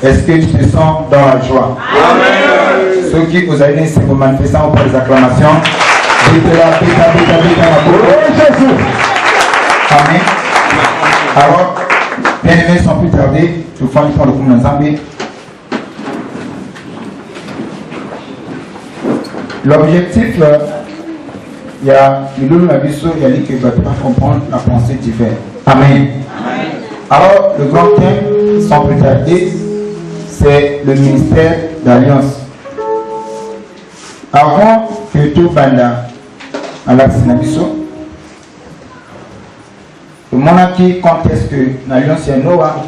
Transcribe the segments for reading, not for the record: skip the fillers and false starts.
Est-ce que tu te sens dans la joie? Amen. Ceux qui vous avez dit, c'est vous manifestez par les acclamations. Amen. Alors, bien aimés, sans plus tarder, je vous fais un peu de Zambie. L'objectif, il y a le abisso, il y a dit que vous ne pas comprendre la pensée divine. Amen. Alors, le grand thème, sans plus tarder, c'est le ministère d'Alliance. Avant que tout banda à l'accinabiso, le monarchie conteste que l'Alliance est Noah,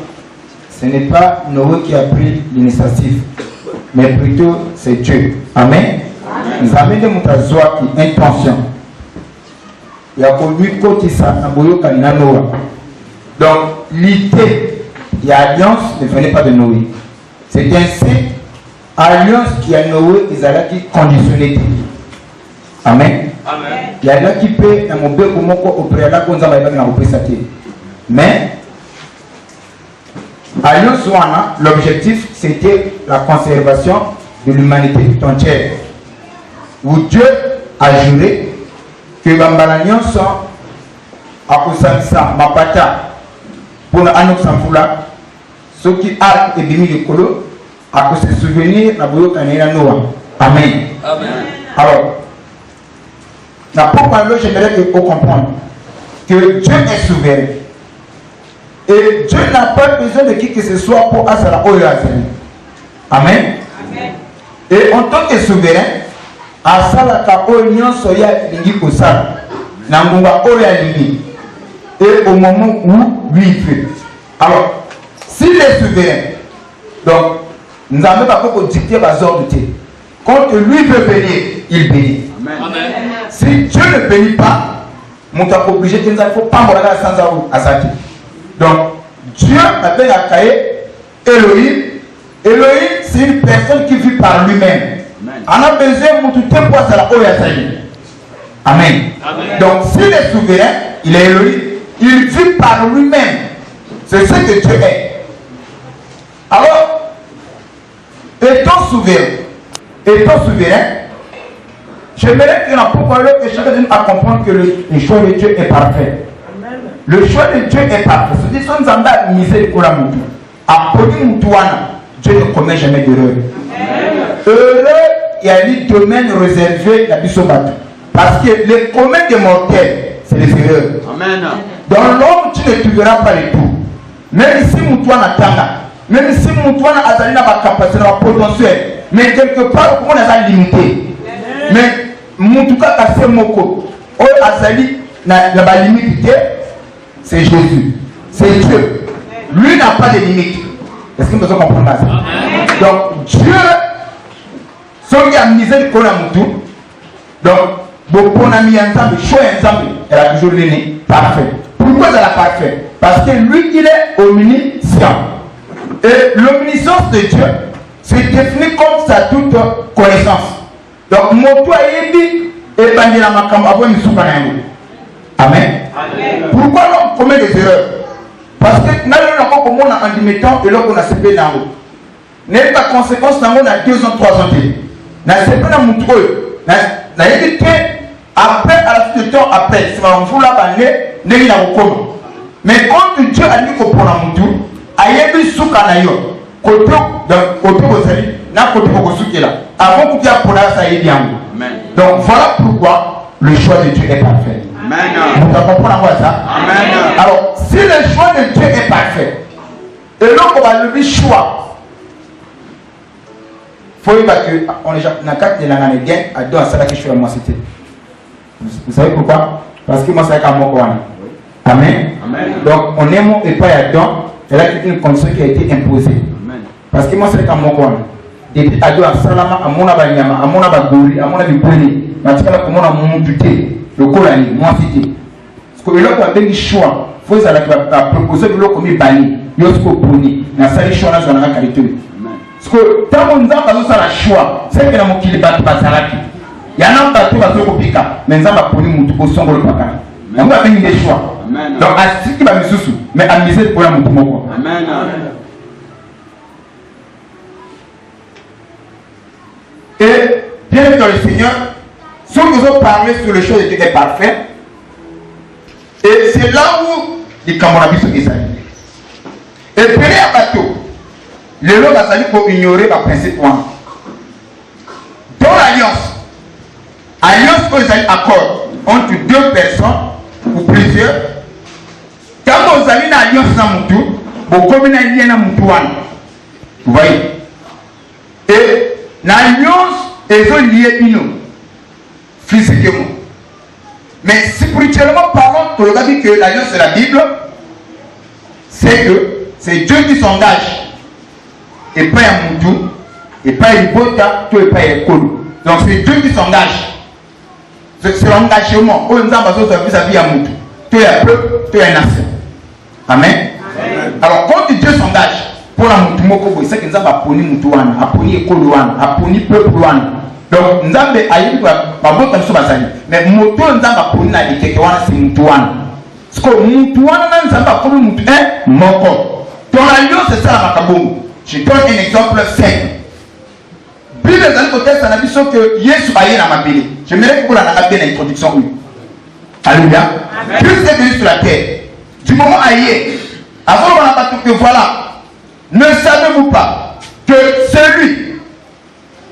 ce n'est pas Noé qui a pris l'initiative, mais plutôt c'est Dieu. Amen. Nous avons des moutazois qui intention. Il y a connu côté ça, Noah. Donc, l'idée de l'Alliance ne venait pas de Noé. C'est ainsi, alliance qui a Noé, ils ont qui conditionné. Amen. Il y a là qui peut, au préalable, mais, alliance, l'objectif, c'était la conservation de l'humanité tout entière. Où Dieu a juré que l'alliance a conservé ma pata pour l'annonce ceux qui ont et béni le colo, à se souvenir de Noah. Amen. Alors, la pourquoi j'aimerais que vous compreniez que Dieu est souverain. Et Dieu n'a pas besoin de qui que ce soit pour Asara Oyazeli. Amen. Et en tant que souverain, Asala ka Oyon Soya Lingi Kosala, Nangunga Oyalini. Et au moment où lui il fait. Alors, s'il est souverain, donc nous n'avons pas beaucoup dicter les ordres. Quand lui veut bénir, il bénit. Amen. Si Dieu ne bénit pas, nous sommes obligés de ne pas mourir sans Azati. Donc, Dieu appelle à Kaé Elohim. Elohim, c'est une personne qui vit par lui-même. On a besoin de tout le temps à la Oyazali. Amen. Donc, s'il est souverain, il est Elohim, il vit par lui-même. C'est ce que Dieu est. Alors, étant souverain, j'aimerais que la parole que chacun de nous a comprendre que le choix de Dieu est parfait. Amen. Le choix de Dieu est parfait. C'est-à-dire que nous avons misé le Koramutu. Après Moutouana, Dieu ne commet jamais d'erreur. Heureux, il y a des domaines réservés à Bissobatou. Parce que les communs des mortels, c'est les erreurs. Amen. Dans l'homme, tu ne trouveras pas les tout. Même si Moutouana Tanga, même si Moutouana a la capacité, la potentiel, mais quelque part, on a limité. Mais Moutouka Kassé Moko, on a limité, c'est Jésus, c'est Dieu. Lui n'a pas de limite. Est-ce que vous comprenez ça? Donc, Dieu, celui qui a misé le Moutou, donc, bon ami ensemble, choix ensemble, elle a toujours l'aîné, parfait. Pourquoi elle a parfait. Parce que lui, il est omniscient. Et l'omniscience de Dieu se définit comme sa toute connaissance. Donc, moto ayebi et bandila makambo abo misuka na yango. Amen. Pourquoi l'homme commet des erreurs? Parce que nous avons commencé en dimettant et là on a séparé dans l'eau. N'est pas conséquence dans l'eau, on a 2 ans, 3 ans. On a séparé dans mon trou. On a évité après, à la suite de temps, après, c'est un fou là, n'est pas comment. Mais quand Dieu a dit qu'on prend mon tour, a yebi souka na yo. Côté Bosali, n'a côté Bosuki là. Avant que tu aies pour là, ça y est bien. Donc voilà pourquoi le choix de Dieu est parfait. Amen. Vous comprenez quoi ça? Amen. Alors, si le choix de Dieu est parfait, et là on va lever choix, il faut que on est dans le cadre de la gain à deux à ça que je suis à moi cité. Vous savez pourquoi? Parce que moi c'est à moi. Amen. Amen. Donc on est mon et pas à don, et là c'est une condition qui a été imposée. Amen. Parce que moi c'est à moi. Depuis à deux à Salama, à mon abanyama, à mon abagori, à mon abiponi, matikala comme on a mon buté. Le colani, moi c'était. Parce que l'autre a bien choix. Il faut que proposer de l'autre comme bani. Il y a ce qu'on poni. Na sali choix na zona qualité. Parce que tant qu'on a pas le choix, c'est que na mo kili batu basalaki. Ya na batu bato ko pika, mais nzamba poni mutu ko songo le paka. Na mo bien des choix. Donc à ce qui va me sous, mais à miser pour la mutu moko. Amen. Et bien dans le Seigneur, si nous avons parlé sur le choix de Dieu est parfait, et c'est là où les camarades sont Isaïe. Et puis à bateau, le lot va salir pour ignorer le principe. Dans l'alliance que Isaïe accorde entre 2 personnes ou plusieurs, quand vous avez une alliance dans mon tour, vous communez un lien dans mon tour. Vous voyez? Et l'alliance est liée physiquement. Mais spirituellement parlant, pour le cas que l'alliance de la Bible, c'est que c'est Dieu qui s'engage. Et pas un moutou, et pas un bota, et pas un colo. Donc c'est Dieu qui s'engage. C'est l'engagement. On nous a vis-à-vis à moutou. Tu es un peuple, tu es une nation. Amen. Alors quand Dieu s'engage, pour la moutou, c'est que nous avons apponi moutouane, apponi écoloane, apponi peuple-ouane. Donc, nous avons dit mais moto nous avons pris na likeke wana c'est mutuana. Parce que mutuana nous avons pris mutu moko. Dans l'alliance c'est ça la makabongo. Je donne un exemple simple. Bible dans le côté ça n'a dit que Yesu aye na mabele. J'aimerais que vous la bien l'introduction. Alléluia. Christ est venu sur la terre. Du moment aye, avant on a pas tout que voilà. Ne savez-vous pas que celui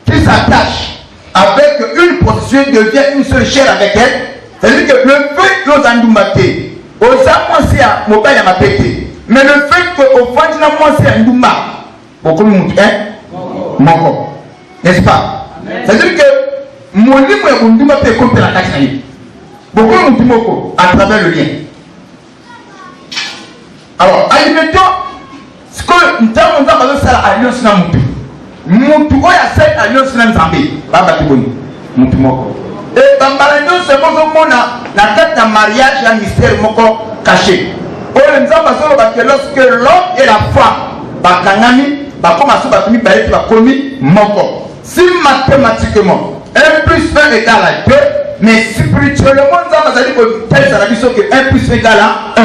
qui s'attache avec une prostituée devient une seule chair avec elle, c'est-à-dire que le fait que nous en maté, aux amants c'est à mobile à ma pété, mais le fait que au fond de moi c'est un douma, beaucoup de monde, mon corps, n'est-ce pas? C'est-à-dire que mon livre est un douma peut compter la cache naïve, beaucoup de monde à travers le lien. Alors, admettons, ce que nous avons besoin de faire alliance dans mon pays. Mutu oya cette alliance na Nzambe baba tiboni mutu moko et bambalanyo c'est moko na tête de mariage un mystère moko caché oyo Nzambe solo ba que lorsque l'homme et la femme bakangami bakoma so batumi baeti bakomi moko si mathématiquement 1 plus 1 égale à 2 mais spirituellement Nzambe zali ko tel ça la biso que 1 plus 1 égale à 1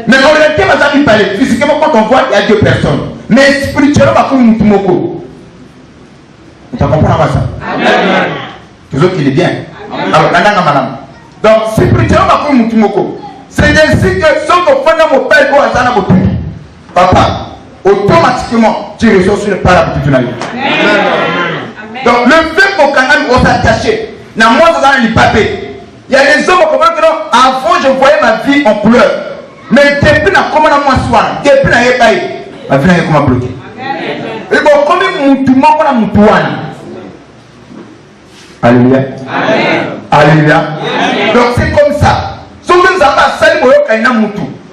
mais en réalité Nzambe parle physiquement quand on voit il y a 2 personnes mais spirituellement bakomi mutu moko. Tu comprends ça? Amen. Toujours qu'il est bien. Amen. Alors, donc, spirituellement, c'est ainsi que ce qu'on fait dans mon père, papa, automatiquement, tu reçois sur le parapluie de la vie. Donc, le fait qu'on quand s'attacher, dans moi, dans les papiers, il y a des hommes qui comprennent que non, avant, je voyais ma vie en couleur. Mais depuis, la commande à moi, soit, depuis, la vie n'a pas bloqué. Et bon, comme il Alléluia. Alléluia. Donc c'est comme ça.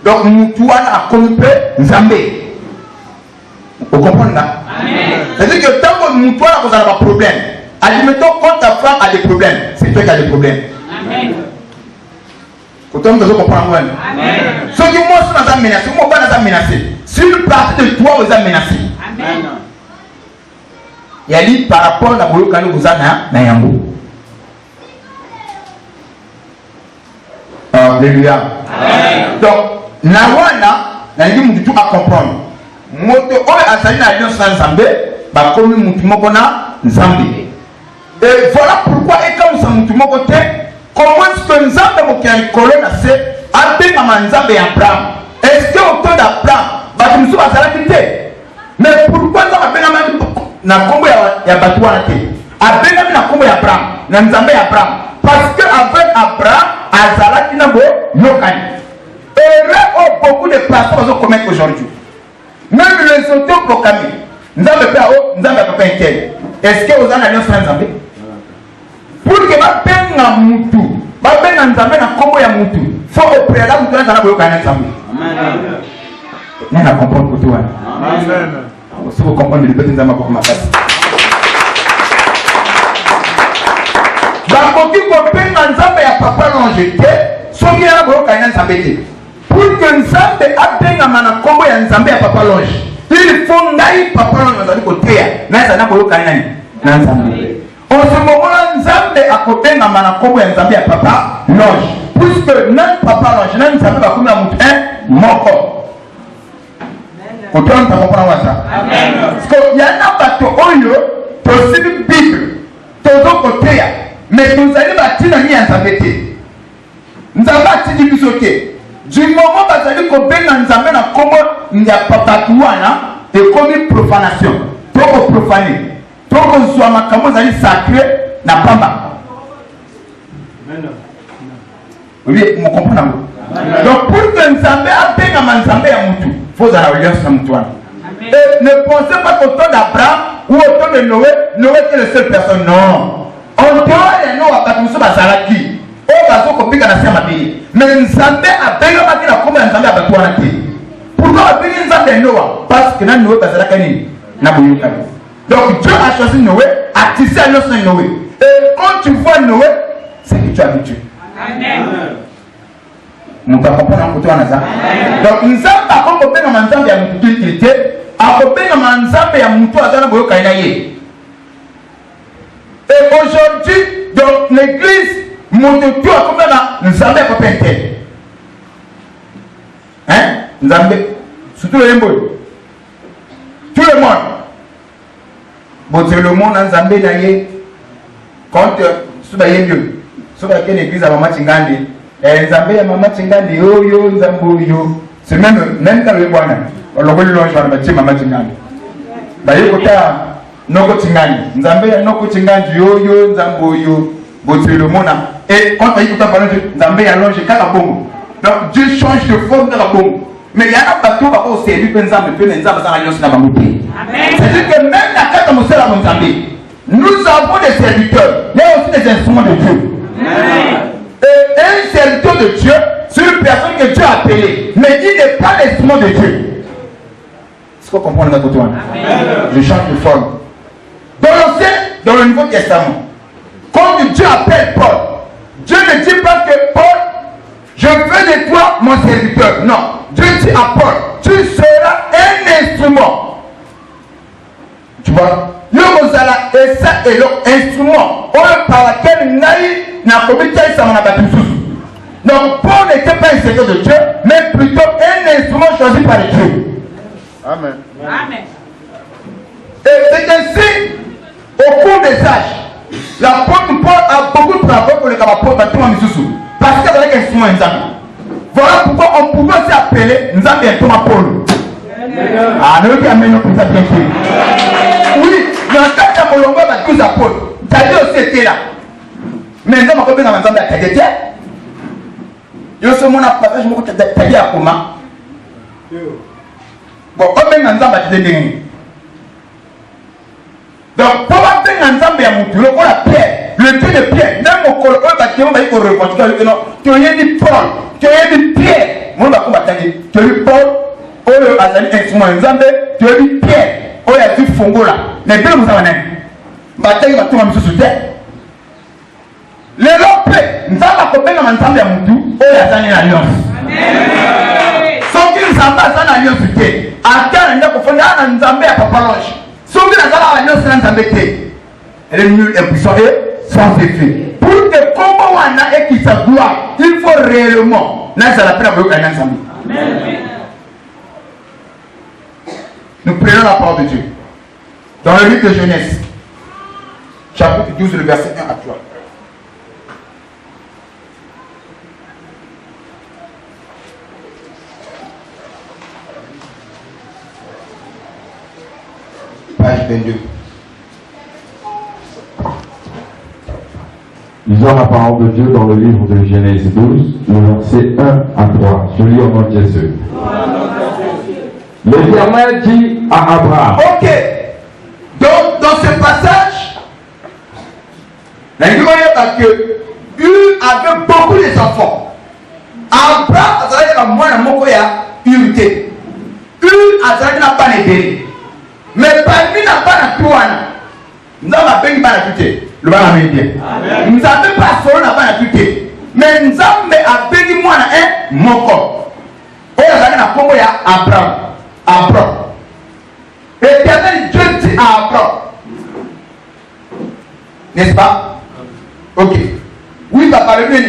Donc Mutuana a compris Nzambe. Vous comprenez là? C'est-à-dire que tant que Mutuana vous avez un problème, admettons quand ta femme a des problèmes, c'est toi qui as des problèmes. Autant que je comprends moi. Ceux qui moi sont menacés, moi pas menacé. Si une partie de toi vous a menacé. Amen. Il y a dit par rapport à Boyo Kalo vous a na yango. Alléluia. Donc, na dit mutu à comprendre. Moto oyo asali na alliance na Nzambe, ba komi mutu moko na Nzambe. Et voilà pourquoi et comme ça mutu moko te, comment est-ce que Nzambe mo kia likolo na se abenga ma Nzambe ya Abraham. Est-ce que au temps d'Abraham, ba musu bazalaki te? Mais pourquoi ça abenga na kombo ya batu wana te? Abenga na kombo ya Abraham, na Nzambe ya Abraham. Parce que avec Abraham, azalaki na bo yokani. Erreur beaucoup de pasteurs commettent aujourd'hui. Même les autoproclamés. Nzambe pe o, Nzambe pe inquiet. Est-ce que vous en alliance na Nzambe? Pour que ba benga mutu, ba benga Nzambe na kombo ya mutu. Faut au préalable mutu na boyo kana Nzambe. Amen. Nena comprendre pour toi. Amen. Si vous comprenez le petit Nzambe pour ma face. Ba koki ko benga Nzambe ya papa l'ange te, soki na boyo kana Nzambe te. Pour que Nzambe abenga mana kombo ya Nzambe ya papa l'ange. Il faut ngai papa l'ange na côté na ça na boyo kana na Nzambe. En ce moment-là, Nzambe a côté na mana kombo ya Nzambe ya papa l'ange. Puisque nan papa l'ange na Nzambe ba komi na mutu moko. Autant tu comprends ça. Amen. Parce que y a na bato oyo to sibi Bible to zo côté ya mais nous allons bâtir na ni Nzambe te. Nzambe atidi biso te. Du moment où bazali ko benga Nzambe na kombo ya papa tuana et comme profanation. Toko profaner. Toko zwa makambo zali sacré na pamba. Oui, vous comprenez. Donc pour que Nzambe abenga Nzambe ya mutu, faut avoir alliance na mutu wana. Et ne pensez pas qu'au temps d'Abraham ou au temps de Noé, Noé était la seule personne. Non. En dehors de Noé, bakatuso bazalaki. O bazo kopika na sema bi. Mais Nzambe abenga baki na kombo ya Nzambe abatu wana te. Pourquoi abenga Nzambe Noé? Parce que na Noé bazalaka nini? Na boyoka. Donc Dieu a choisi Noé, a tissé alliance avec Noé. Et quand tu vois Noé, c'est que tu es habitué. Amen. Nous ne comprenons pas côté Naza. Donc Nzambe a compris que Nzambe a mutu utilité, a compris que Nzambe a mutu azana boyoka inaye. Et aujourd'hui, dans l'église, mon Dieu a compris que Nzambe a compris inter. Hein? Nzambe, surtout les mots. Tout le monde. Bon, c'est le monde Nzambe naye. Quand tu vas y mieux. Sur laquelle l'église a maman Tingandi. Nzambe ya maman Tingandi. Yo, Nzambo, yo. C'est même dans le Wana. On l'a vu le long, je vais mettre maman Tingandi. Bah, yo, kota, noko Tingandi. Nzambe ya noko Tingandi. Yo, Nzambo, yo. Bon, c'est le monde. Et quand tu as parlé de Nzambe ya longe, Kakabongo. Donc, Dieu change de forme de Kakabongo. Mais il y a un bateau qui va servir pour Nzambe, pour Nzambe dans l'alliance de la Mamouté. C'est-à-dire que même la carte de Moussel à Nzambe, nous avons des serviteurs. Il y a aussi des instruments de Dieu. Et un serviteur de Dieu, c'est une personne que Dieu a appelée. Mais il n'est pas l'instrument de Dieu. Est-ce qu'on comprend notre côté? Je change de forme. Dans le Nouveau Testament, quand Dieu appelle Paul, Dieu ne dit pas que Paul, je veux de toi mon serviteur. Non. Dieu dit à Paul, tu seras un instrument. Tu vois? Et ça est l'instrument par lequel n'a commis ça n'a pas tout. Donc Paul n'était pas un serviteur de Dieu, mais plutôt un instrument choisi par Dieu. Amen. Amen. Et c'est ainsi, au cours des âges, l'apôtre Paul a beaucoup de travail pour les capables de tout le monde. Parce qu'il y avait un instrument Nzambe. Voilà pourquoi on pouvait aussi appeler Nzambe un Thomas Paul. Ah, nous qui amenons comme ça bien sûr. Oui, dans le cas de Molongo, il y a tous apôtres. Tadi aussi était là. Mais Nzambe a bien Nzambe à Tadi. Il y a ce monde à partage, je me dis Tadi à comment. Bon, on bien Nzambe à Tadi. Donc, pour bien Nzambe à Moutou, on a Pierre. Le Dieu de Pierre, même au col, on va dire qu'on va reconstruire. Tu as dit Paul, tu as dit Pierre. Moi, je vais combattre. Tu as dit Paul, on a dit instrument Nzambe, tu as dit Pierre, on a dit Fongola. Mais bien, vous avez dit, bataille va tout le monde sous terre. Les lopes, Nzambe a coupé dans Nzambe à Moutou, oyo azali na alliance. Soki nzambe aza na alliance te ata na ndako fonda na nzambe ya papa longe soki nazala alliance na nzambe te elle est nulle, impuissante et sans effet. Pour que kombo wana ekisa gloire il faut réellement nazala pe na boyoka na nzambe. Nous prenons la parole de Dieu dans le livre de Genèse chapitre 12 le verset 1 à 3. Page 22. Lisons la parole de Dieu dans le livre de Genèse 12, le verset 1 à 3. Je lis au nom de Jésus. L'Éternel dit à Abraham. Ok. Donc, dans ce passage, la Bible dit que Ur avait beaucoup d'enfants. Abraham a dit que moi, je suis irrité. Ur a dit que je pas aidé. Mais parmi les pas nous avons pas de le bas bien. Nous n'avons pas solo n'a pas de mais nous avons appelé moi un moko. On a dit na kombo ya Abraham. Abraham. Éternel Dieu dit à Abraham. N'est-ce pas? Ok. Oui, papa le bien.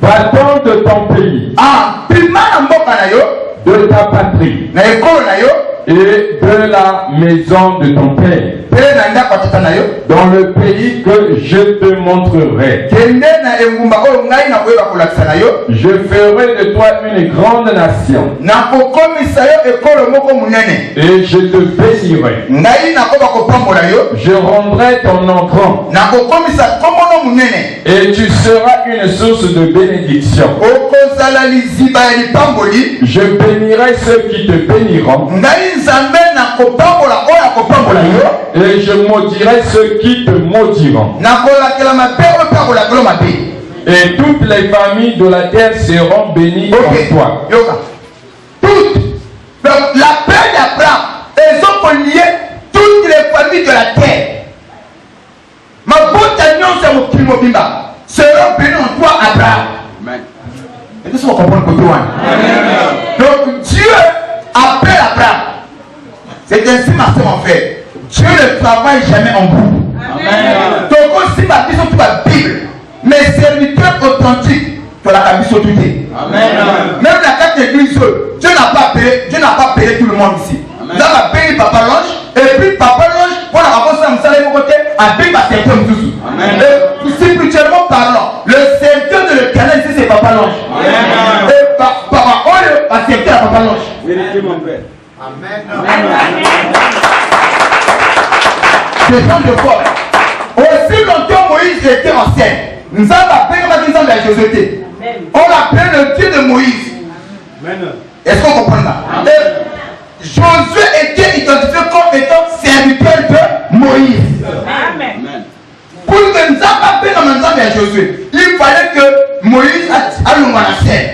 Va-t'en de ton pays. Ah, pima na mboka na yo, de ta patrie. Na ekolo na yo. Et de la maison de ton père, dans le pays que je te montrerai. Je ferai de toi une grande nation. Et je te bénirai. Je rendrai ton nom grand. Et tu seras une source de bénédiction. Je bénirai ceux qui te béniront. Et je maudirai ceux qui te maudiront. Et toutes les familles de la terre seront bénies en toi. Toutes. Donc la paix d'Abraham, elles ont relié toutes les familles de la terre. Ma bonne union, c'est mon primo bimba. Seront bénis en toi, Abraham. Amen. Et tout ça, on comprend le côté. Donc Dieu appelle Abraham. C'est ainsi, ma soeur, en fait. Dieu ne travaille jamais en bout. Donc, aussi, ma vie, sur la Bible, mes serviteurs authentiques, tu la cabine sur tout. Même la carte d'église, Dieu n'a pas payé tout le monde ici. Nous avons payé Papa Longe, et puis Papa Longe, pour la raconter à Moussa, côté, a payé ma serviteur Moussou. Spirituellement parlant, le serviteur de l'Éternel ici, c'est Papa Longe. Et Papa Oye, ma serviteur à Papa Longe. Vérité, mon père. Amen. Des gens de foi. Aussi longtemps Moïse était en scène, nous avons appelé comme un de Josué. On l'appelle le Dieu de Moïse. Est-ce qu'on comprend ça? Josué était identifié comme étant serviteur de Moïse. Amen. Pour que nous avons appelé comme un de Josué, il fallait que Moïse aille dans la scène.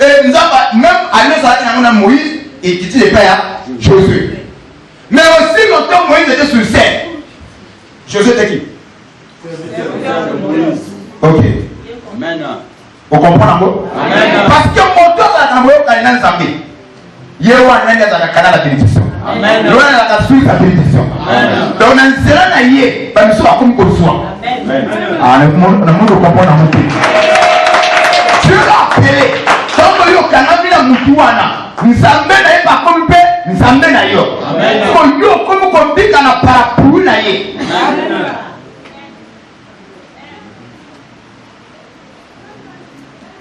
Et nous avons même allé dans Moïse. Et qui dit les pères Josué. Mais aussi longtemps Moïse était sur scène. Josué était qui? Ok. Amen. Vous comprenez un peu? Parce que mon temps là dans le Zambie. Il y a un canal de télévision. Il y a un suite à télévision. Donc on a un zéro naïe. Parce que nous sommes comme Amen. Ah, le monde comprend un peu. Dieu l'a appelé. Donc il y a un canal de Moutouana. Nzambe na ye ba komi pe nzambe na yo ko yo komi ko bika na parapluie na ye.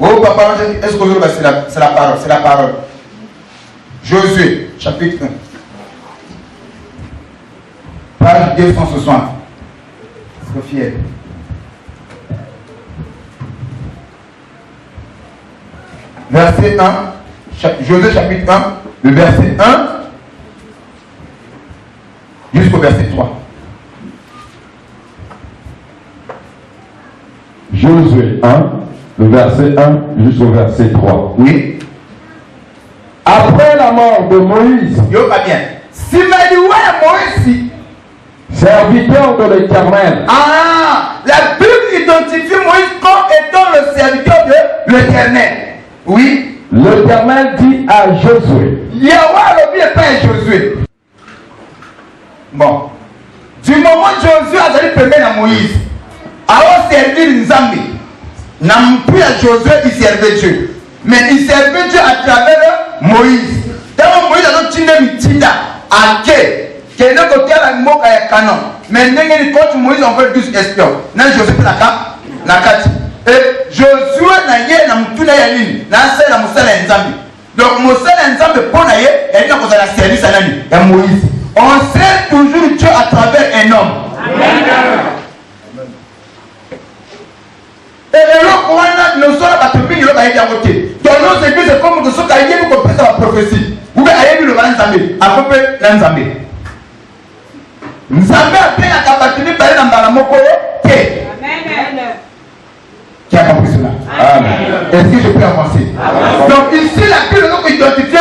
Oh papa, est-ce que c'est la parole, c'est la parole. Josué chapitre 1 page 260. Sois fier. Verset 1. Josué chapitre 1, le verset 1 jusqu'au verset 3. Josué 1, le verset 1 jusqu'au verset 3. Oui. Après la mort de Moïse, yo pas bien. Si Moïse, serviteur de l'Éternel. Ah, la Bible identifie Moïse comme étant le serviteur de l'Éternel. Oui. L'Éternel dit à Josué. Yahweh le n'est pas Josué. Bon. Du moment où Josué a donné premier à Moïse, a servi Nzambi. N'a plus à Josué, il servait Dieu. Mais il servait Dieu à travers Moïse. Dans Moïse a dit Tinda, à Ké, qui est le côté à la moque à Canon. Mais quand Moïse envoie 12 espions, n'a Josué n'a qu'à et Josué n'a yé n'a moutou n'a yé n'a sait la moussa la Nzambi. Donc moussa la Nzambi pour n'a yé et n'a pas la service à l'année. Et Moïse. On sert toujours Dieu à travers un homme. Amen. Et le roi ne sera pas tout le bail à côté. Dans nos églises, c'est comme ce qu'il y a pour la prophétie. Vous avez vu le Nzambi, à peu près Nzambi. Nzambi a pris la capacité de parler dans la Moko. Qui a compris cela? Amen. Est-ce que je peux avancer? Amen. Donc ici, la Bible identifie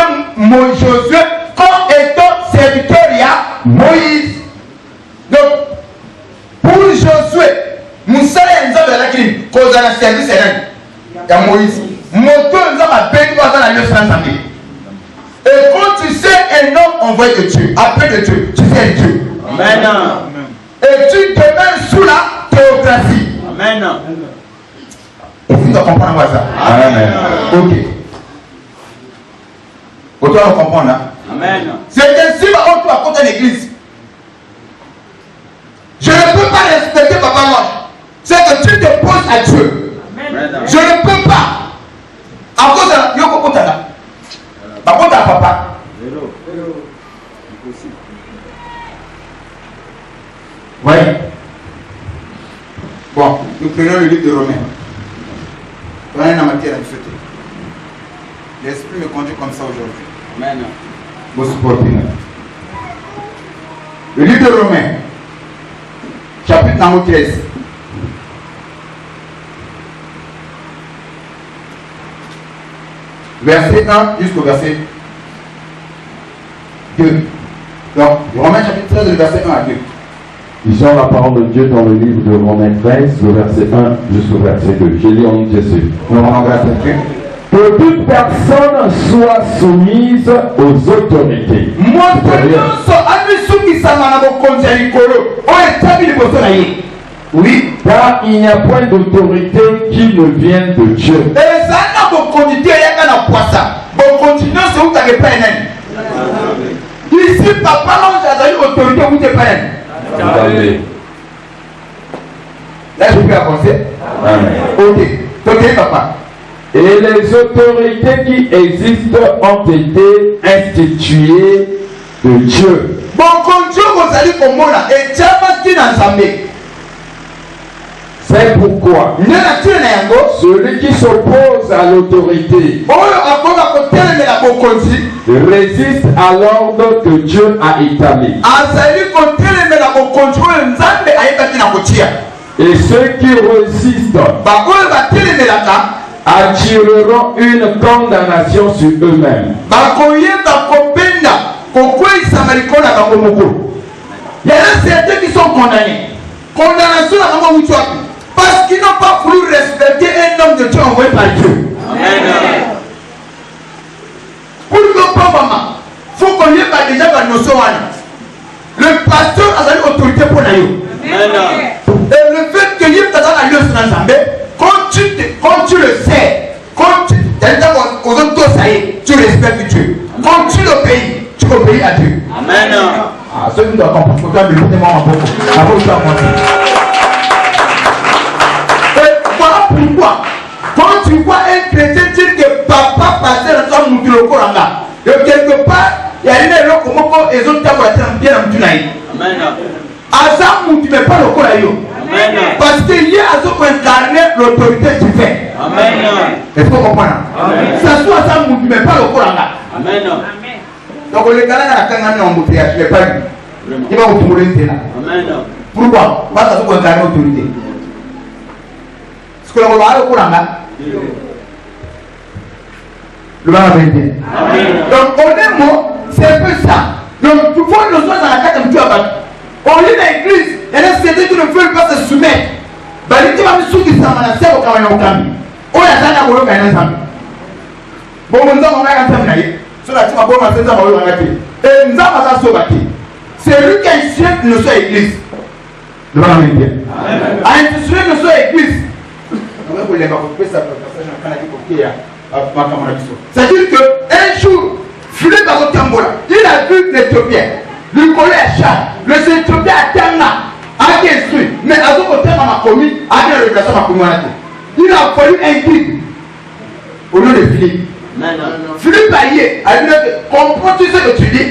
Josué comme étant serviteur à Moïse. Donc, pour Josué, Moussa et Nzambe de la Krim, cause à la service à Moïse. Moto Nzambe a béni dans la lieu sans Nzambe. Et quand tu sais un homme envoyé de Dieu, appelé de Dieu, tu sais Dieu. Amen. Et tu te mets sous la théocratie. Amen. Et vous doit comprendre ça. Amen. Ok. Vous doit comprendre là. Amen. C'est ainsi qu'on peut apporter l'église. Je ne peux pas respecter Papa Loche. C'est que tu te poses à Dieu. Amen. Je ne peux pas. À cause de Yoko Kotana. Par contre, à papa. Oui. Bon, nous prenons le livre de Romains. Voilà une matière à discuter. L'esprit me conduit comme ça aujourd'hui. Amen. Le livre de Romains, chapitre numéro 13. Verset 1 jusqu'au verset 2. Donc, Romains chapitre 13, le verset 1 à 2. Lisons la parole de Dieu dans le livre de Romains 13, le verset 1 jusqu'au verset 2. J'ai lu en Jésus. Que toute personne soit soumise aux autorités. Oui, car il n'y a point d'autorité qui ne vienne de Dieu. Ici, papa, non, j'ai autorité, vous n'êtes pas. Là, je peux avancer. Ok. Ok, papa. Et les autorités qui existent ont été instituées de Dieu. Bon, quand Dieu vous a dit comme moi, et Dieu m'a dit dans sa main. C'est pourquoi celui qui s'oppose à l'autorité résiste à l'ordre que Dieu a établi. Et ceux qui résistent attireront une condamnation sur eux-mêmes. Il y en a certains qui sont condamnés. Condamnation à la mort. Parce qu'ils n'ont pas voulu respecter un homme de Dieu envoyé par Dieu. Amen. Pour ne pas maman, il faut qu'on y ait déjà la notion. Le pasteur a une autorité pour l'aïeux. Et le fait que y ait dans l'aïeux sur l'ensemble, quand tu le sais, quand tu aux autres, ça y est, tu respectes Dieu. Quand tu l'obéis, tu obéis à Dieu. Amen. Ah, ceux qui doivent comprendre, il faut que tu aies en beaucoup. Pourquoi? Quand tu vois un chrétien dire que papa passait dans son moutuloko langa, de quelque part, il y a une erreur comme quoi les autres ont bien en tunaï. Amen. Asa moutu mais pas le corayo. Amen. Parce qu'il y a à ce qu'on incarne l'autorité divine. Amen. Est-ce que vous comprenez? Ça soit ça moutu mais pas le coranga. Amen. Donc le gars là quand on a un moutu, je ne l'ai pas vu. Il va vous mourir là. Amen. Pourquoi? Parce que vous incarnez l'autorité. Que le donc honnêtement c'est un peu ça. Donc tu vois nos choses dans la carte de Dieu. Au lieu de l'église, il y a certains qui ne veulent pas se soumettre. Baliti va me souki ça, on a fait au Kawani au Kami. On a fait un boulot quand même. Bon, on a fait un boulot. Sur la team, on a fait un boulot. Et nous avons fait un boulot. C'est lui qui a institué nos soins église. Devant la média. A institué nos soins église. C'est-à-dire qu'un jour, Philippe a Tambola, il a vu l'Éthiopien, lui collait à chat, le Éthiopien a Tanga, a été instruit, mais à son côté, on a commis, a été la révélation à la communauté. Il a fallu un guide au nom de Philippe. Philippe a dit, comprends-tu ce que tu dis?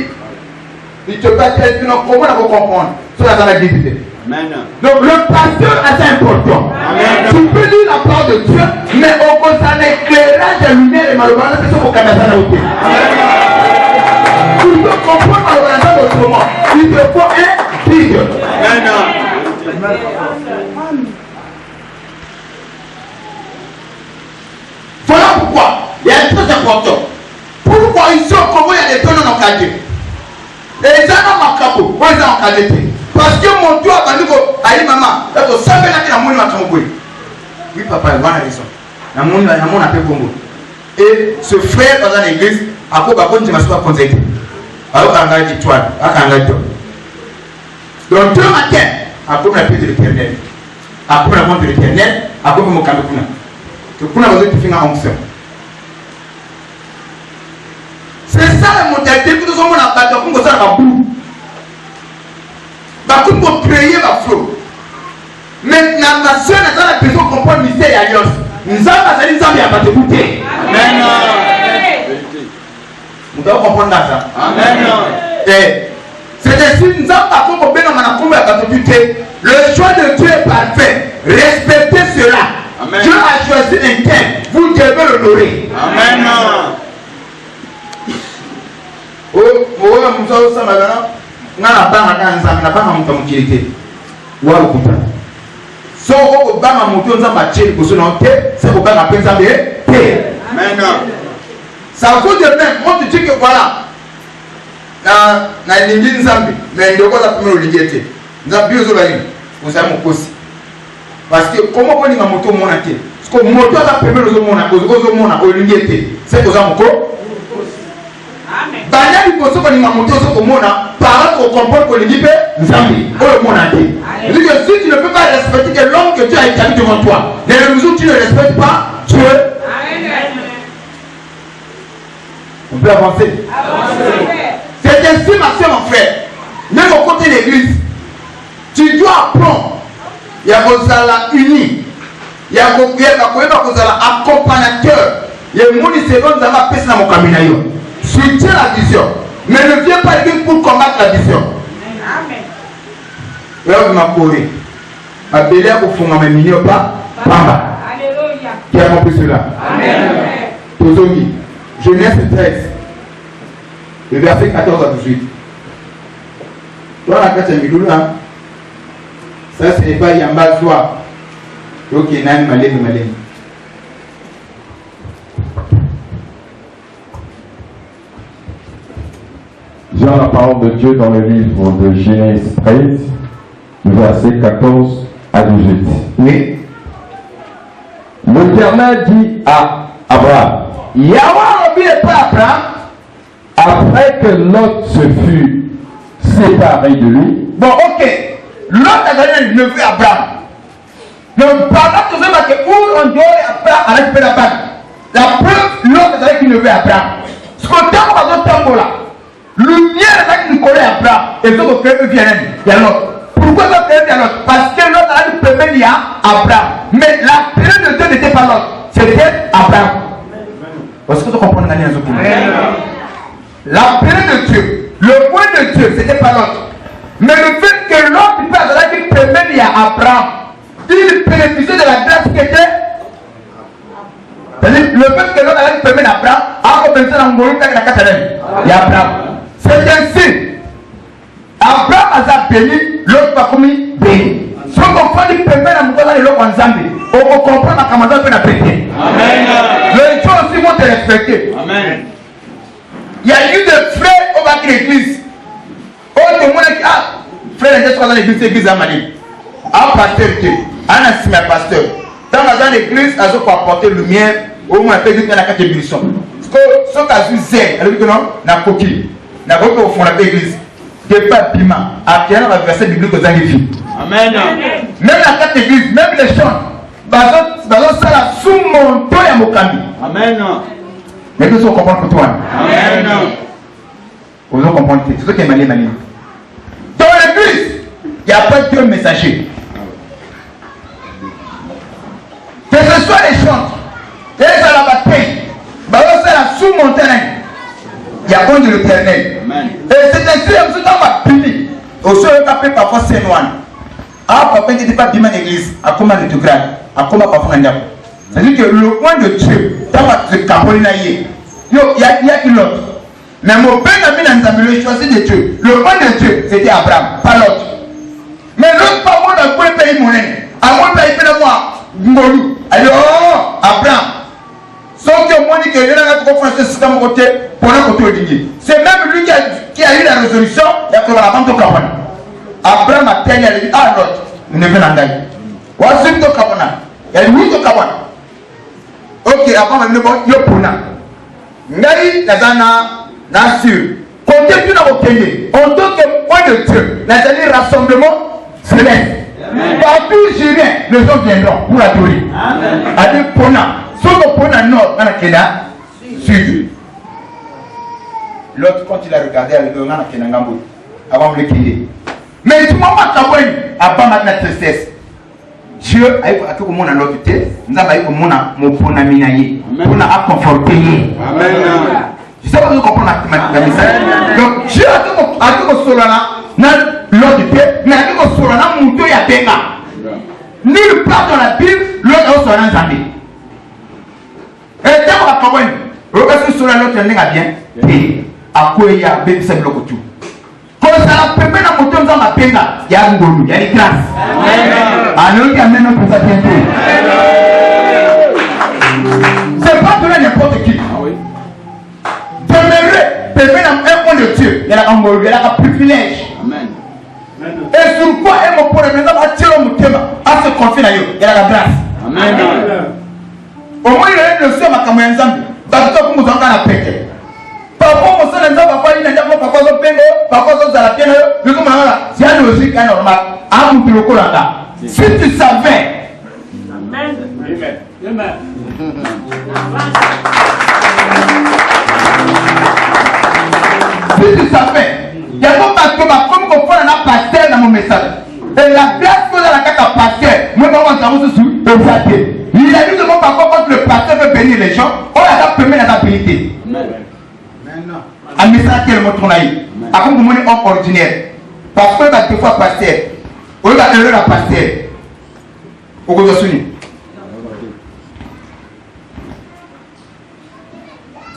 L'Éthiopien a dit, non, comment on va comprendre? Cela dans la dignité. Donc le pasteur est assez important. Amen. Tu peux lire la parole de Dieu, mais au concerne l'éclairage de lumière et malheureusement, c'est ce qu'on a besoin de. Tu peux comprendre malheureusement autrement. Il te faut un guide. Voilà pourquoi il y a un truc important. Pourquoi ici au Congo il y a des tonnes encadrées? Et les gens ont encadré. Pourquoi ils ont encadré? Parce que mon Dieu a dit que maman, oui papa, il va à raison. Et ce frère dans l'église, a quoi tu m'as pas conseillé. Alors quand il dit toi, donc deux matins, après la paix de l'éternel, après la vente de l'éternel, après mon camp de Kuna. Que Kuna va te finir en onction. C'est ça la modalité que nous sommes en bataille pour que ça va bout. Pour créer ma flot. Maintenant, ma soeur n'a pas besoin de comprendre le mystère et l'alliance. Nous avons pas dit ça, mais il n'y a pas de goûter. Amen. Nous devons comprendre ça. Amen. Et c'est ainsi, nous avons pas compris dans ma communauté. Le choix de Dieu est parfait. Respectez cela. Amen. Dieu a choisi un thème. Vous devez l'honorer. Amen. Nana banga kanza na banga mtu mkirike wa ukuta so o banga mtu nzamba cheli kusona te c'est ko banga penza be te amen ça veut dire même on te dit que voilà na lingi nzambi mais ndoko za primero ligete nzambi ozo ba yini usa mokosi parce que comment on ninga moto mona te parce que moto za primero ozo mona o ligete c'est ko za moko Banya du poso ni mamoto so komona par qu'on comprend que l'équipe Nzambi o le mona te. Il dit que si tu ne peux pas respecter que l'homme que Dieu a établi devant toi, dans la mesure où tu ne respectes pas Dieu. On peut avancer. C'est ainsi ma soeur mon frère. Même au côté de l'église, tu dois apprendre. Il y a Kozala uni. Il y a Kozala accompagnateur. Il y a Mouni Segon Zama Pes na Mokaminayo. Soutiens la vision, mais ne viens pas dire pour combattre la vision. Amen. Regarde ma Corée. Ma belle pour fond ma mignon pas. Pamba. Alléluia. Qui a compris cela? Amen. Tozogi. Genèse 13. Le verset 14 à 18. Toi la carte Miloula. Ça ce n'est pas Yamba Zoa. Donc il y a un malin. J'ai la parole de Dieu dans le livre de Genèse 13, versets 14 à 18. Oui. L'Éternel dit à Abraham, après que Lot se fut séparé de lui. Bon, ok. Lot a donné le neveu Abraham. Donc, pendant que vous avez marqué où on doit Abraham à récupérer la bague. La preuve, Lot a donné le neveu Abraham. Ce qu'on t'a dans ce temple-là. Lumière est qui nous connaît Abraham et ceux qui créent viennent. Il y a l'autre. Pourquoi ça créé il y a l'autre? Parce que l'autre a dit premier il y a Abraham. Mais la période de Dieu n'était pas l'autre. C'était Abraham. Est-ce que tu comprends la période de Dieu, le point de Dieu, c'était pas l'autre. Mais le fait que l'autre peut avoir dit premier il y a Abraham, il bénéficiait de la grâce qui était. C'est-à-dire le fait que l'autre a dit premier Abraham a commencé dans le monde de la Catalogne. Il y a Abraham. C'est ainsi. Abraham a béni, l'autre va comme béni. Si on comprend qu'il peut mettre la mouton dans l'autre en Zambie, on comprend la commandant peut la péter. Amen. Le Dieu aussi vont te respecter. Amen. Il y a eu des frères au bas de l'église. Oh, tout le monde dit, ah, frère, est dans l'église à Mali. Un pasteur qui est un pasteur. Dans l'église, ils ont apporté lumière au moins fait dans la catégorie. Ce que tu as elle dit que non, na coquille. Na coquille au fond de l'église. De pas piment. À quel verset biblique aux Anglais. Amen. Même la catégorie, même les chants. Bazon sala sous mon toit à Mokambi. Amen. Mais tous on comprend pour toi. Amen. Vous en comprenez. C'est ce qui est malé. Dans l'église, il n'y a pas deux messagers. Que ce soit les chants, et ça la bataille, bazon sala sous mon terrain. Il y a bon de l'éternel. Et c'est ainsi que nous avons puni. Au sol, on appelle parfois Saint-Noan. Ah, papa n'était pas bien à l'église. À comment le degrade? À comment parfois on a. C'est-à-dire que le point de Dieu, dans votre Cameroun, il y a qui l'autre. Mais mon père n'a mis dans le choisi de Dieu. Le point de Dieu, c'était Abraham, pas l'autre. Mais l'autre, pas moi, dans le pays monnaie. À moi, pays de moi, Ngolou. Alors, oh, Abraham. Sauf que moi, je dis que je n'ai pas fait ce système côté pour un côté au. C'est même lui qui a eu la résolution, il y a que la vente au Cameroun. Abraham a tenu, il a dit, ah, l'autre, nous ne venons pas. Voici le Cameroun. Il a dit, oui, le Cameroun. Ok, avant, il y a un pona. Ngai, na sûr. Côté tout dans votre pays, en tant que point de Dieu, la dernière rassemblement céleste. Partout où je viens, les gens viendront pour adorer. Amen. Pona. Sauf que Pona nord, on a Kenya, sud. L'autre, quand il a regardé, il a Kenya Ngambo. Avant de le quitter. Mais tout le monde a travaillé à bas de la tristesse. Dieu a eu que mon a l'autre nous avons eu que mon pona minaye. Pona a conforté. Amen. Je sais pas si vous comprenez la message. Donc Dieu a dit que Solana, l'autre mais a dit que Solana, Mouto ya Benga. Nulle part dans la Bible, l'autre a Solana jamais. Et quand on a compris, regarde ce Solana, l'autre a bien. Et à quoi il y a Bébi Sablo Kotu. Quand ça a permis à Mouto Nzamba Benga, il y a un goulou, il y a une grâce. Alors il y a même pour ça bientôt. C'est pas donner n'importe qui. Demeurer un point de Dieu, il y a un privilège. Amen. Et sur quoi est mon point de Dieu attirer mon thème à se confier à Dieu, il y a la grâce. Amen. Au moins il y a une leçon à Cameroun Zambie. Parce que vous avez un péché. Parfois, on s'en est pas il y a parfois son péché, parfois son salapien, mais comme c'est un logique normal. À mon bureau là. Si tu savais. Amen. Amen. Si tu savais, il y a comme on prend un pasteur dans mon message. Et la place que dans la carte à pasteur, moi, je suis sous le saké. Il a dit de mon papa quand le pasteur veut bénir les gens, on a permis la stabilité. Un message qui est le mot tournaï. À comme vous homme ordinaire. Parce que des fois pasteur, on va erreur à pasteur. Au côté de Souni.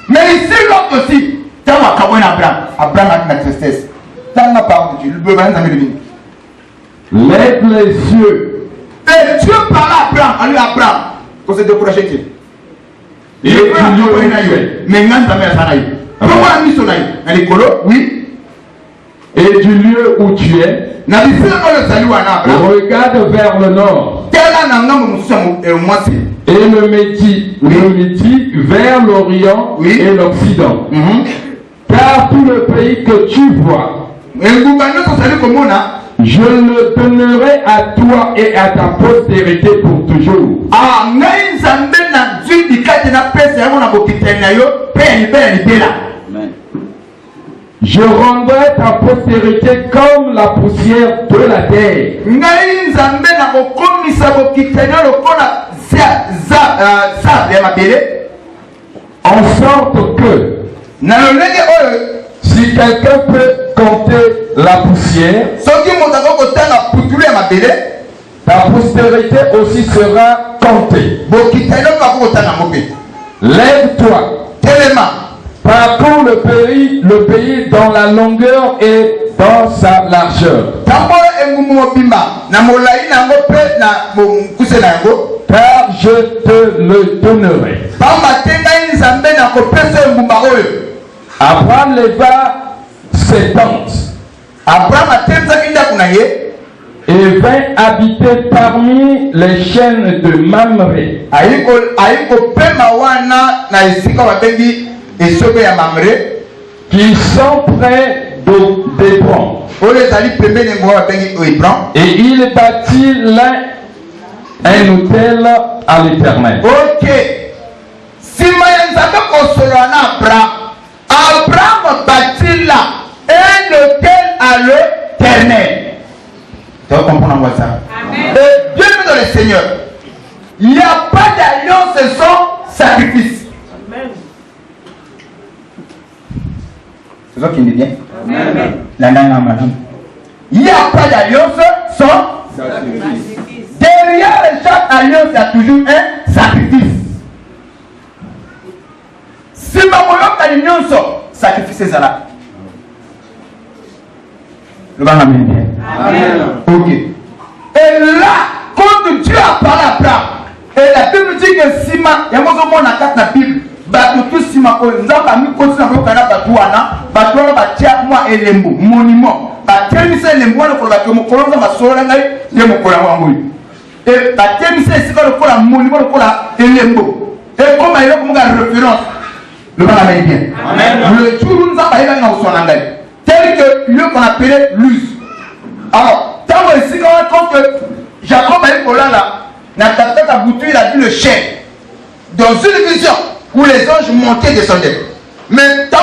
Mais ici, l'autre aussi. Abraham a la tristesse. Dans la parole de Dieu, le besoin n'a jamais lève les yeux. Et Dieu parle à Abraham, à lui Abraham, pour se décourager. Et tu mais non, ça m'a fait. Pourquoi la mission là? Oui. Et du lieu où tu es, regarde vers le nord. Et le métis vers l'Orient et l'Occident. Car tout le pays que tu vois, je le donnerai à toi et à ta postérité pour toujours. Je rendrai ta postérité comme la poussière de la terre. En sorte que si quelqu'un peut compter la poussière, ta postérité aussi sera comptée. Lève-toi, parcours le pays dans la longueur et dans sa largeur. Car je te le donnerai. Abraham leva ses tentes Abraham atelemaki ndako na ye et vint habiter parmi les chaînes de Mamré. ayi kopema wana na esika babengi esobe ya Mamre Qui sont près d'Hébron. oyo ezali pembeni engumba babengi Hébron. Et il bâtit là un autel à l'Éternel. Ok, nsima ya Nzambe kosolola na Abraham bâtit là un autel à l'Éternel. Tu vas comprendre moi ça? Et Dieu dans le Seigneur, il n'y a pas d'alliance sans sacrifice. Amen. C'est ça qui me dit bien? Amen. Il n'y a pas d'alliance sans sacrifice. Derrière chaque alliance, il y a toujours un sacrifice. Si ma alliance, sacrifice est là. Le bon amen bien. Amen. Ok. Et là, quand Dieu a parlé à Abraham, et la Bible dit que Sima, il y a un Bible, tout Sima, Nzamba mi continue à faire Batouana, Batouana batia moi elembo, monument, batia mi se elembo na kola komo kolonga masola ngai, ye mo kola wangu. Et batia mi se sika le kola monument le kola elembo. Et comme il y a comme référence, le bon amen bien. Amen. Le jour où Nzamba il va na osona ngai. Tel que lieu qu'on appelait Luz. Alors, tant ici, quand Jacob a eu là, Nataka Boutou, il a vu le chien dans une vision où les anges montaient et descendaient. Mais tant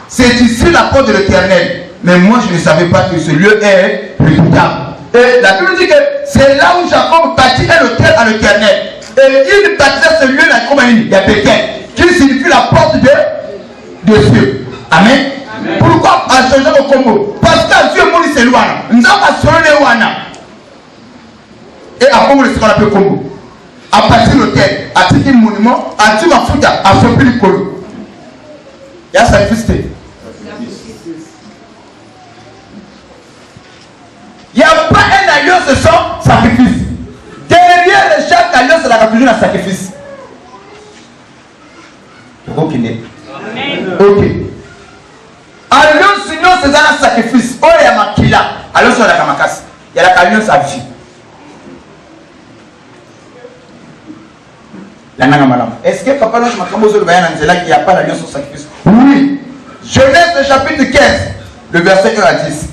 c'est ici la porte de l'Éternel. Mais moi, je ne savais pas que ce lieu est redoutable. Et la Bible dit que c'est là où Jacob bâtit un hôtel à l'Éternel. Et il bâtissait ce lieu-là comme il y a Bethel, qui signifie la porte de Dieu. Amen. Amen. Pourquoi a changé au Congo? Parce que Dieu m'a dit c'est loin. Nous avons sonné Wana. Et à Congo, c'est ce qu'on appelle Congo. À partir de l'hôtel, à titre monument, à titre ma foute, à ce plus colo. Il y a sacrifice. Il n'y a pas une alliance sans sacrifice. Derrière chaque alliance, il y a toujours un sacrifice. Ok. Ok. Alliance sinon c'est un sacrifice. Oh il y a makila. Alliance on a kamakas. Il y a la alliance à vie. La nanga madame. Est-ce que papa nous makamozo le bayan anzela qu'il n'y a pas d'alliance au sacrifice? Oui. Genèse chapitre 15, le verset 1 à 10.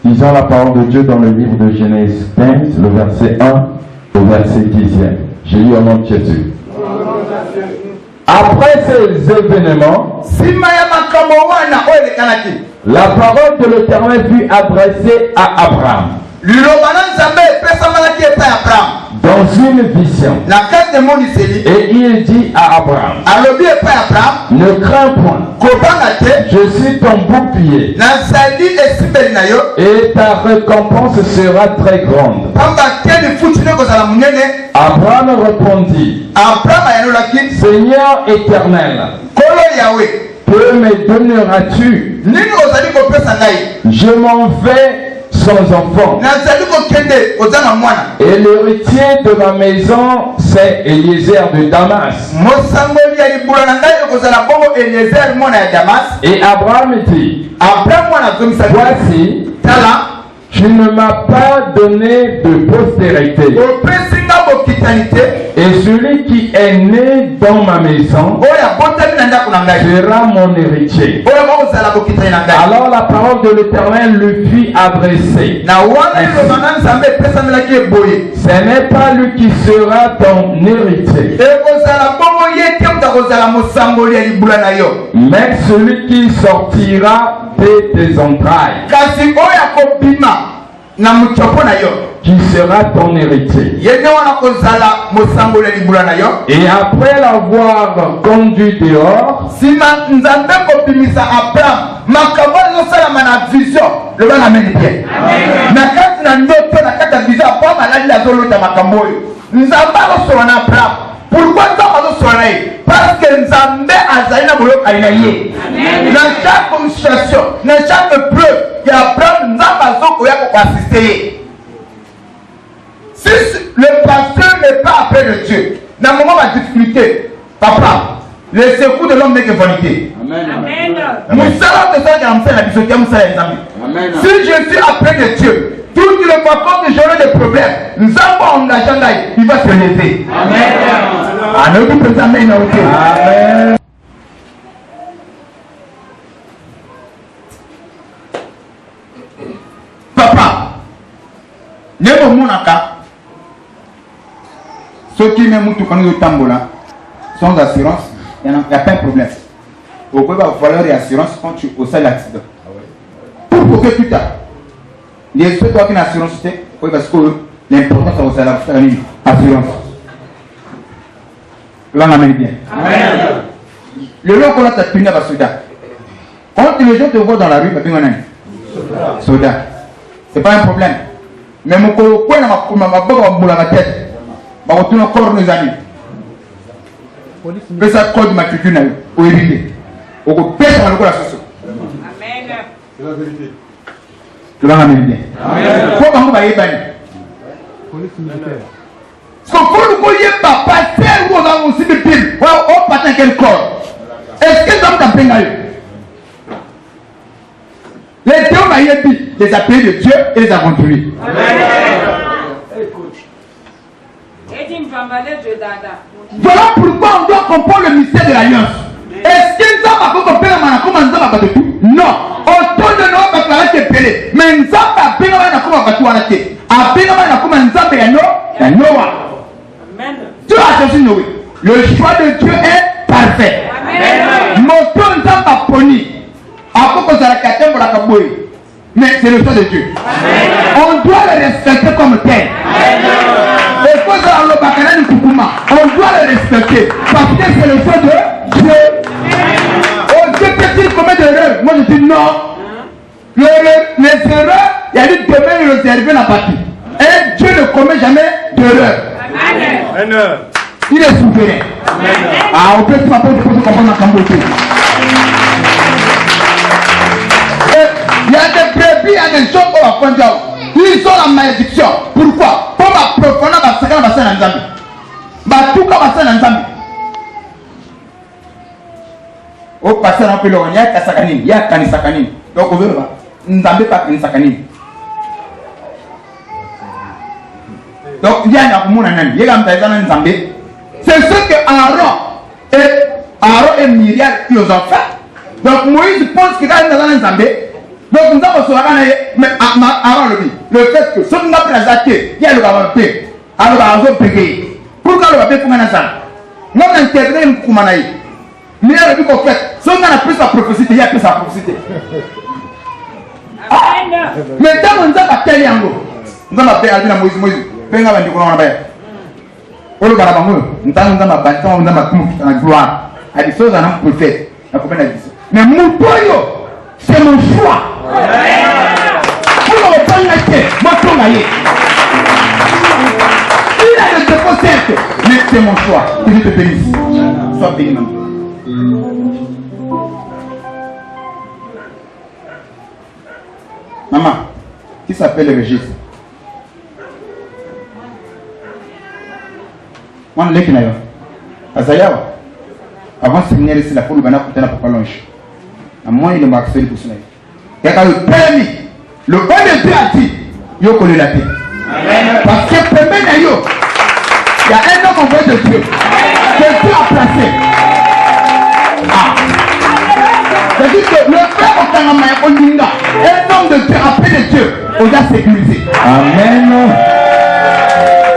Lisons la parole de Dieu dans le livre de Genèse 15, le verset 1 au verset 10e. J'ai lu au nom de Jésus. Après ces événements, la parole de l'Éternel fut adressée à Abraham dans une vision. Et il dit à Abraham, ne crains point, je suis ton bouclier et ta récompense sera très grande. Abraham répondit, Seigneur éternel, que me donneras-tu? Je m'en vais sans enfant. Et l'héritier de ma maison, c'est Eliezer de Damas. Et Abraham dit, voici, tu ne m'as pas donné de postérité. Et celui qui est né dans ma maison sera mon héritier. Alors la parole de l'Éternel lui fut adressée. Ce n'est pas lui qui sera ton héritier, mais celui qui sortira de tes entrailles, qui sera ton héritier. Et après l'avoir conduit dehors, pourquoi parce que Nzambe a dans chaque situation, dans chaque preuve, il y a Abraham Nzambe a assister. Si le pasteur n'est pas appelé de Dieu, dans le moment de difficulté, papa, Le secours de l'homme n'est que vanité. Amen. Si je suis après de Dieu, toutes les fois que j'aurai des problèmes, nous avons un agenda, il va se lever. Amen. Amen. Papa, ne me monaka. Ceux qui m'aiment tout quand nous tambola, sans assurance, il n'y a pas de problème. Vous pouvez avoir valeur et assurance quand tu au sein de l'accident. Pour que plus tard, les ceux qui ont une assurance, parce que l'important c'est au sein de l'assurance. Là, on amène bien. Le long qu'on a tapé à Soudan. Quand les gens te voient dans la rue, on a Soudan. Ce n'est pas un problème. Mais mon coin ma tête. Je vais retourner encore nos amis. Mais ça code ma culture au éviter. Au pèse dans le corps la sauce. Amen. C'est la vérité. Tu vas ramener bien. Amen. Pourquoi on va y aller? Parce que quand nous voyons pas passer ou on a aussi des piles, on passe quel corps? Est-ce que nous avons un les deux maïetis, les appelés de Dieu et les aventuriers. Voilà pourquoi on doit comprendre le mystère de l'alliance. Est-ce que nous avons compris comment nous avons tout? Non. Autour de nous, on va faire pelé. Mais nous avons fait Dieu a choisi Noé. Le choix de Dieu est parfait. Moto nous avons poni. Mais c'est le choix de Dieu. On doit le respecter comme tel. On doit le respecter parce que c'est le choix de Dieu. Oh Dieu peut-il commettre des erreurs? Moi je dis non. Les erreurs, il y a dit demain il réserve la partie. Et Dieu ne commet jamais d'erreur. Il est souverain. Ah, on peut se comprendre en Cambodge. Il y a des brebis, il y a des gens qui ont la ils ont la malédiction. Pourquoi? Pour approfondir la secret de la scène en Zambie. Tout comme la scène en Zambie. Au passé, on peut le dire, il y a Kasakanine, il y a Kanisakanine. Donc, on veut voir. Nzambé pas Kanisakanine. Donc, il y a un monde en Zambie. C'est ce que Aaron et Myriam qui ont fait. Donc, Moïse pense qu'il y a un Zambie. Donc nous avons mais Aaron le fait que ce qu'on a présenté, il y a le paix. Alors on va payer. Pourquoi le paix pour un instant? Nous avons intégré une Koumanaï. Mais il y a le but fait, ce qu'on a plus sa prophétie, il y a plus sa prophétie. Mais tant qu'on nous a pas tel yango, nous avons appelé Albina Moïse, Penga va dire qu'on a fait. On le barabamou, nous avons battu, nous avons tout dans la gloire. À des choses en prophète, la copaine a dit ça. Mais mon poyo, c'est mon choix. Pour le temps moi tout gagné. Il a le dépôt certes, mais c'est mon choix. Que je te bénisse. Sois béni, maman. Maman, qui s'appelle le registre? Moi, je l'ai dit. Azayawa. Avant de séminaire ici, la foule va n'avoir pas longe. À moins il m'a accéléré pour cela. Il y a le permis. Le bon de Dieu a dit, il faut le latter. Parce que le permis, il y a un homme envoyé de Dieu. Que Dieu a placé. C'est-à-dire que le frère au Kanama et au Ninga, un homme de Dieu, appelé de Dieu, on a sécurisé. Amen.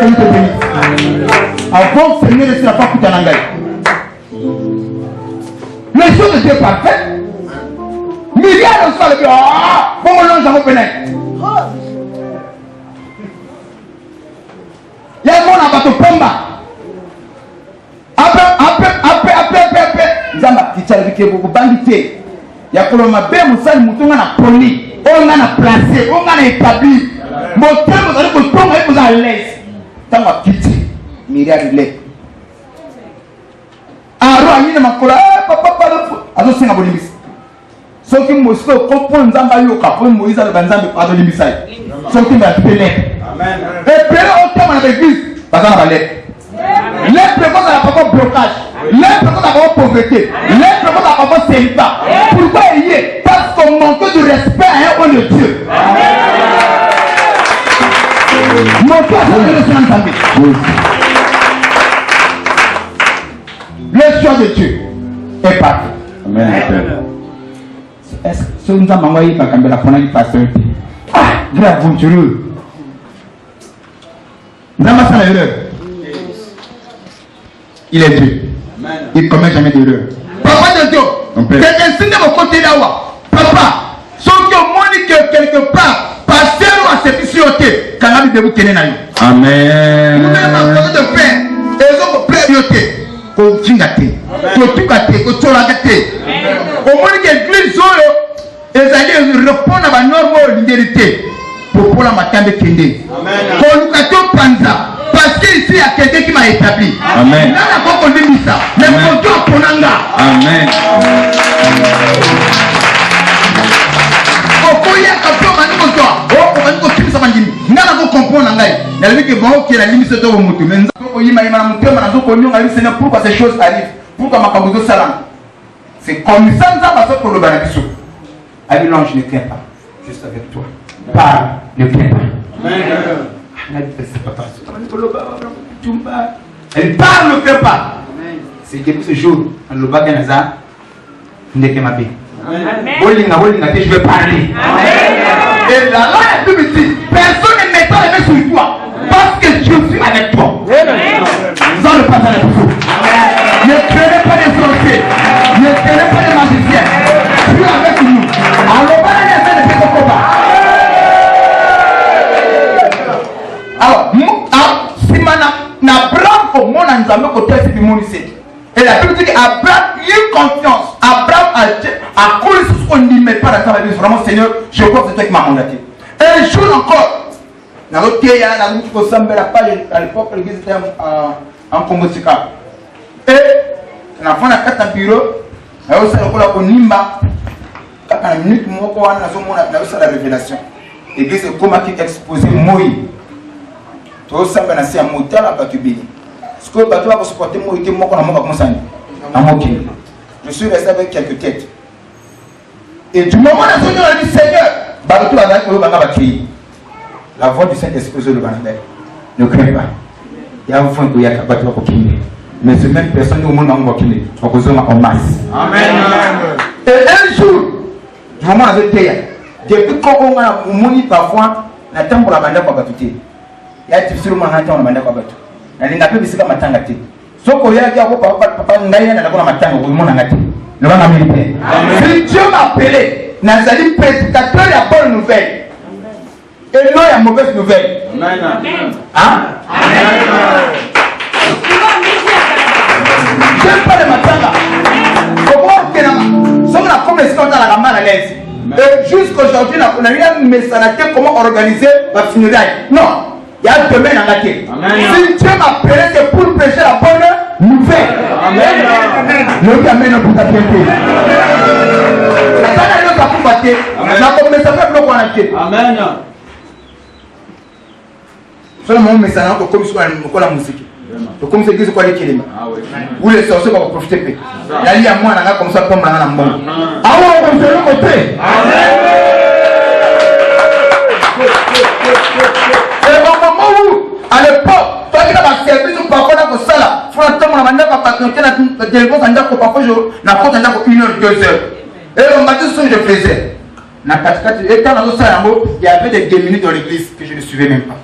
Que Dieu te bénisse. Avant de séminaire ici, la fois que tu as engagé. Les choses de Dieu parfaites. Milliards de fois le bien. Bon, on l'a ouvert. Il y a un monde à bateau Pomba. Après. Zamba, qui t'a dit que vous banditez. Il y a pour le mabé, vous savez, vous avez poli. On a placé, on a établi. Mon terme, vous allez vous prendre et vous allez l'aise. Tant qu'on a quitté. Milliards de lait. Alors, il y a un papa, alors c'est un bon limite. Ce qui me dit que comprendre Nzamba yoka, pour Moïse le Banzambe pardon limite. Ce qui m'a appelé. Et puis au terme de l'église, parce qu'on a l'aide. L'aide précoce à la papa blocage. Les personnes d'abord pauvreté. Les personnes d'abord célibat. Pourquoi il y est? Parce qu'on manque de respect à un homme de Dieu. Mon cœur, le choix de Dieu est parfait. Amen. Est-ce que nous avons envoyé la caméra pour aller passer? Ah, Dieu est aventureux. Nous avons fait l'erreur. Il est Dieu. Il ne commet jamais d'erreur. Papa de Dieu, quelqu'un signe de mon côté là-haut. Papa, sauf que moi, quelque part, passer à cette société, quand on a vous tenir là. Amen. Nous avons besoin de faire. Et donc, priorité. Ko tingate, ko tukate, ko tolagate. Au moins que l'église les alliés répondent à la norme de vérité pour la matin de Kende. Ko lukato panza parce que ici il y a quelqu'un qui m'a établi. Amen. Nana ko ko dit ça. Mais ko to ponanga. Amen. Okoya kapo maniko to. O maniko kimisa manjini. Nana ko comprendre ngai. Na lui que bon qui la limite to mutu. Mais pourquoi ces choses arrivent? Pourquoi ma cabozo salam? C'est comme ça que le banabiso. Allez, non, je ne crains pas. Juste avec toi. Parle, ne crains pas. Elle parle, ne crains pas. C'est depuis ce jour, le baganaza, ne crains pas. Je vais parler. Et là, personne ne met pas les mains sur toi. Parce que je suis avec toi. Sans le passage de fou. Ne craignez pas les sorciers. Ne craignez pas les magiciens. Je suis avec nous. Alors, pas la laisser de ce combat. Alors, si Abraham au monde en Zambie côté c'est du monde ici. Et la Bible dit qu'Abraham a confiance. Abraham a collé sur ce qu'on n'y met pas dans sa vie. Vraiment, Seigneur, je crois que c'est toi qui m'as mandaté. Et un jour encore. Dans l'autre pays, à l'époque, l'église était en Congo-Tika. Et, l'enfant a 4 bureaux, il y a aussi le Nimba. Quand on a une minute, on a aussi la révélation. L'église est comme qui exposé Moïse. Tu as aussi un motel à Batubili. Ce que Batu va supporter Moïse, c'est moi qu'on a moqué. Je suis resté avec quelques têtes. Et du moment où on a dit Seigneur, Batu va dire la voix du Saint-Esprit le Banabé. Ne crains pas. Il y a un fond qui a battu au Kine. Mais ces mêmes personnes au monde en Kine, au Kozoma en masse. Amen. Et un jour, du moment où j'étais, depuis qu'on a mouni parfois, la temps pour la bande à battu. Il y a difficilement un temps pour la bande à battu. Elle n'a pas vu ce que ma tanga. Sauf qu'il y a papa Ngaïa n'a pas ma tanga ou mon angati. Le vent américain. Si Dieu m'a appelé, Nazali prédicateur de la bonne nouvelle. Et non, il y a mauvaise nouvelle. Amen. Hein? J'aime pas les matanga. Comment on a commencé dans la gamme à l'aise. Et jusqu'aujourd'hui, on a eu un message comment organiser la funéraille. Non, il y a un domaine en laquelle. Si Dieu m'a appelé, c'est pour prêcher la bonne nouvelle. Amen. Le qui amène pour ta piété. La salle est là pour battre. La commencé à faire bloquer en laquelle. Amen. Seulement, mais ça n'a pas comme la musique. Comme c'est ce qu'on a dit. Où les sorciers vont profiter. Il y a moi, comme ça, comme la main. Ah ouais, on fait le côté. Et au moment où, à l'époque, toi qui as servi sur parfois dans le salle, il faut attendre la manière pour raconter la délivrance en disant que parfois je n'apporte en disant 1 heure, 2 heures. Et on m'a dit ce que je faisais. Et quand dans le salle, il y avait des minutes dans l'église que je ne suivais même pas.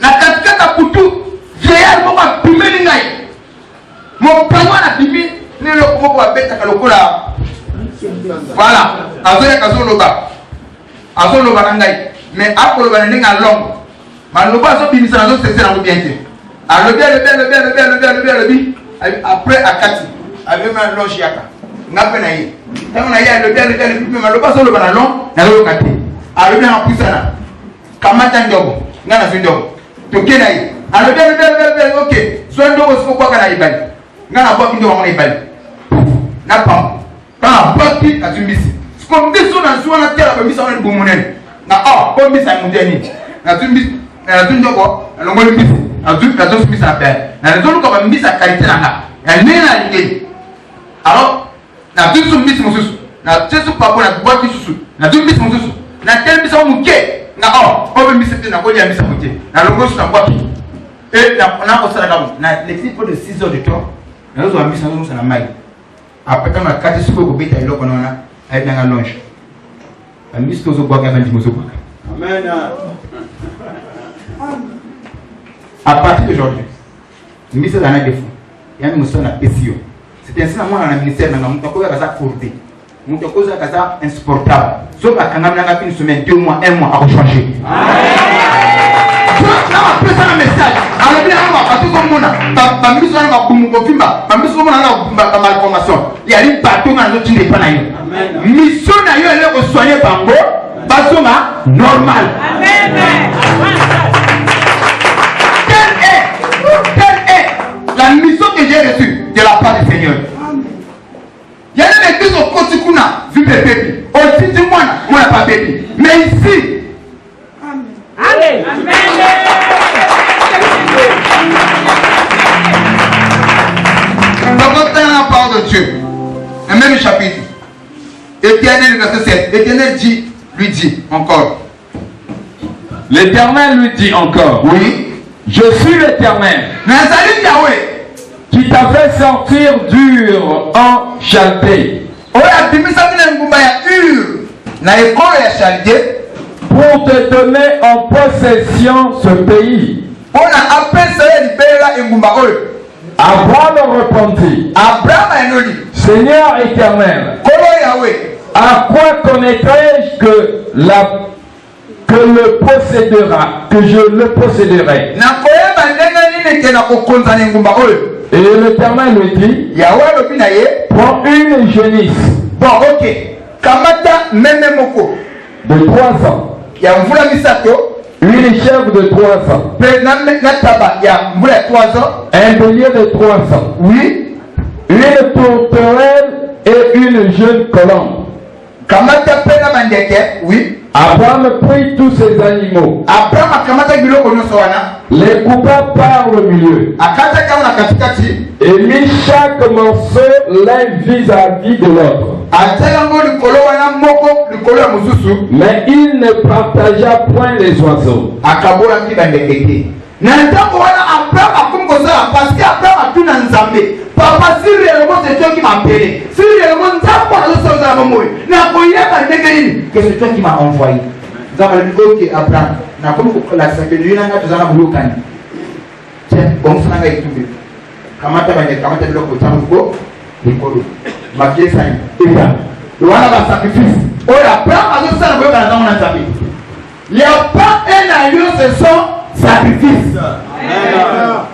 La cascade à Poutou, vieillard, mon pimé n'ingaï. Mon parent a pimé, ni le comment on appelle ça, le coup là. Voilà, Azoya Kazoloba. Azoloba n'ingaï. Mais après le banning à long. Maloba so pimé ça, c'est ça, on bien dit. Alors le bien. Après à Kati, avec ma loge yaka. N'a pas naïe. Quand on a eu le bien, Maloba so le banalon, n'a pas Kati. Alors bien en plus ça. Kamata Ndogo, n'a pas vu Ndogo. Tokenai. Alors bien, ok. Soit nous aussi pourquoi qu'on a ibali. N'a pas qui doit en ibali. N'a pas. Quand pas qui a du missi. Ce qu'on dit sur la joie la terre a mis sur le boumonen. N'a comme mis à mon dernier. N'a du missi. N'a du quoi. Alors moi le missi. N'a du la dose missi à faire. na raison ko ba mbisa qualité nanga ya nena lingeli alors na biso mbisi mususu na tesu pabo na bwaki susu na mbisi mususu na tel mbisa muke na o mbisi na ko ya mbisa muke na longo su na bwaki et na ko sala kamu na l'exemple de 6 heures de temps na zo mbisa mususu na mai après quand na kati suko ko beta iloko na ay na longe mbisi to zo bwaka bandi mususu bwaka amen. À partir d'aujourd'hui, le ministère de la Défense, il y a une mission à PCO. C'est ainsi que dans le ministère, nous avons accordé. Nous avons insupportable. Sauf que nous avons une semaine, 2 mois, 1 mois à changer. Nous avons pris un message. Alors, nous avons il y a une partout dans notre pays. Mission d'ailleurs est soigner Bango, Basoma, normal. La mission que j'ai reçue de la part du Seigneur. Il y a des églises au Kotikuna, vu des bébés. Au Titimoine, on n'a pas bébé. Mais ici, Amen. Donc, on a la parole de Dieu. Un même chapitre. Éternel, verset 7. L'Éternel lui dit encore. L'Éternel lui dit encore. Oui. Je suis l'Éternel qui t'a fait sortir d'Ur en Chaldée pour te donner en possession ce pays. Abraham repentit. Seigneur éternel, à quoi connaîtrai-je que je le posséderai? Et l'Éternel lui dit, prends une génisse de 3 ans, une chèvre de 3 ans, un bélier de 3 ans, oui, une tourterelle et une jeune colombe. Oui. Abraham prit tous ces animaux, les coupa par le milieu, et mit chaque morceau l'un vis-à-vis de l'autre. Mais il ne partagea point les oiseaux. Papa, si réellement c'est toi qui m'as appelé, si réellement que c'est toi qui m'as envoyé. Nous avons dit, ok, Abraham, n'a pas la sacrifice, nous avons voulu gagner. Tiens, comme ça, nous avons tout. Kamata bande, kamata de l'autre, tango, les colos. Ma pièce a eu. Et là, le voilà va sacrifice. Oh, Abraham a dit ça, nous avons un sacrifice. Il n'y a pas un alliance sans sacrifice. Amen.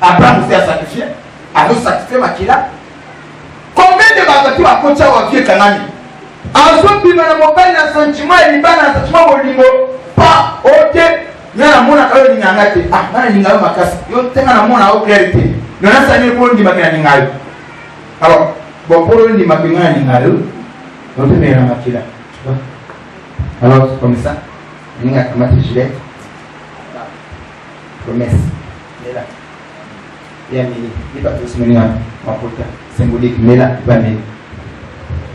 Abraham s'est sacrifié. A sacrifié Makila. Combien de bagages à côté à vie Kanani? Azo bima na mobile na sentiment et libana na sentiment bolingo. Pas ok. Nana mona kayo ni ngangate. Ah, nana ni ngayo makasi. Yo tenga na mona au clarité. Nana sani ko ndi makina ni ngayo. Alors, bon pour ndi makina ni ngayo. On peut mettre Makila. Alors, comme ça, on a commencé gilet. Promesse. Et là. Il n'y a pas de souvenir, ma pote, symbolique, mais là, il va m'aider.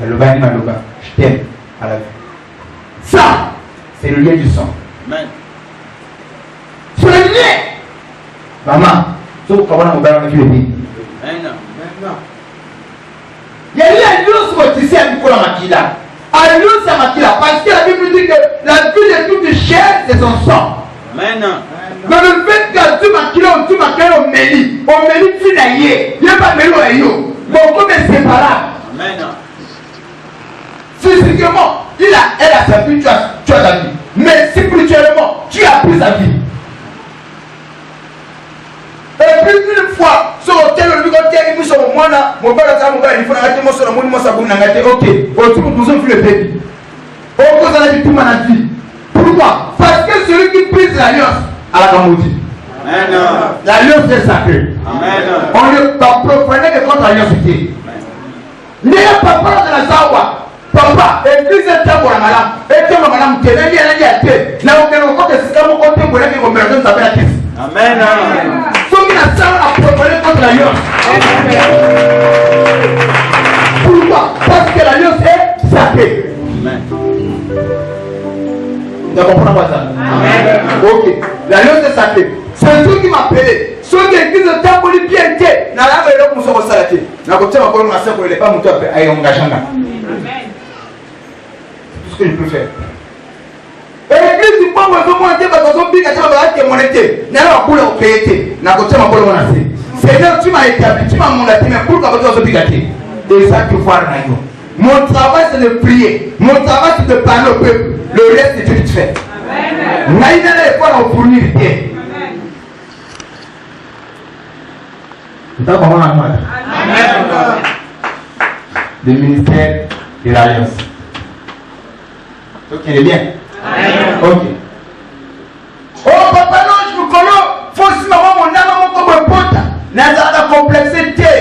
Le bain, je t'aime à la vie. Ça, c'est le lien du sang. Amen. C'est le lien. Maman, sauf qu'on va nous faire le pays. Il y a un lieu sur le tissu à Nicolas Makila. Un lieu sur Makila, parce que la Bible dit que la vie de toute chair, c'est son sang. Amen. Mais le fait que tu m'as créé au Méli finaillé, il n'y a pas de mélo à yo. Bon, comme c'est séparable. Amen. Physiquement, elle a sa vie, tu as la vie. Mais spirituellement, tu as pris sa vie. Et puis une fois, sur lequel le bigotier est mis sur mon moine, mon père a dit, il faut arrêter mon son, mon ok, au-dessus, nous avons vu le bébé. Au cause de la vie, tout ma vie. Pourquoi? Parce que celui qui prise l'alliance, à la Gamoudi. L'alliance est sacrée. On ne peut profaner que contre l'alliance. N'ayez pas peur de la Zawa. papa, église est pour la madame. Et que la madame te n'a dit, n'a aucun côté, c'est comme côté pour la vie comme personne s'appelle la caisse. Amen. Ceux qui n'ont pas proposé contre l'alliance. Pourquoi? Parce que l'alliance est sacrée. Amen. Tu comprends pas ça? Amen. Ok. L'alliance est sacrée. C'est ceux qui m'appellent. Ceux qui église le temps pour les pieds, n'a pas eu le pour se salater. N'a pas eu le pour les pas monter à y engager. Que je peux faire. Et l'église du pauvre veut monter parce que son pic a été monté. N'a pas pour le créer. N'a pas pour le monter. Seigneur, tu m'as établi, tu m'as mandaté, mais pour que tu sois piqué. Et ça, tu vois, mon travail, c'est de prier. Mon travail, c'est de parler au peuple. Le reste, c'est Dieu qui fait. Naïna n'est pas au fournir bien. C'est ça comment on a demandé. Le ministère de l'Alliance. Ok, il est bien. Ok. Oh, papa, non, je me connais. Faut aussi maman, mon âme, mon comme un pote. N'a pas de complexité.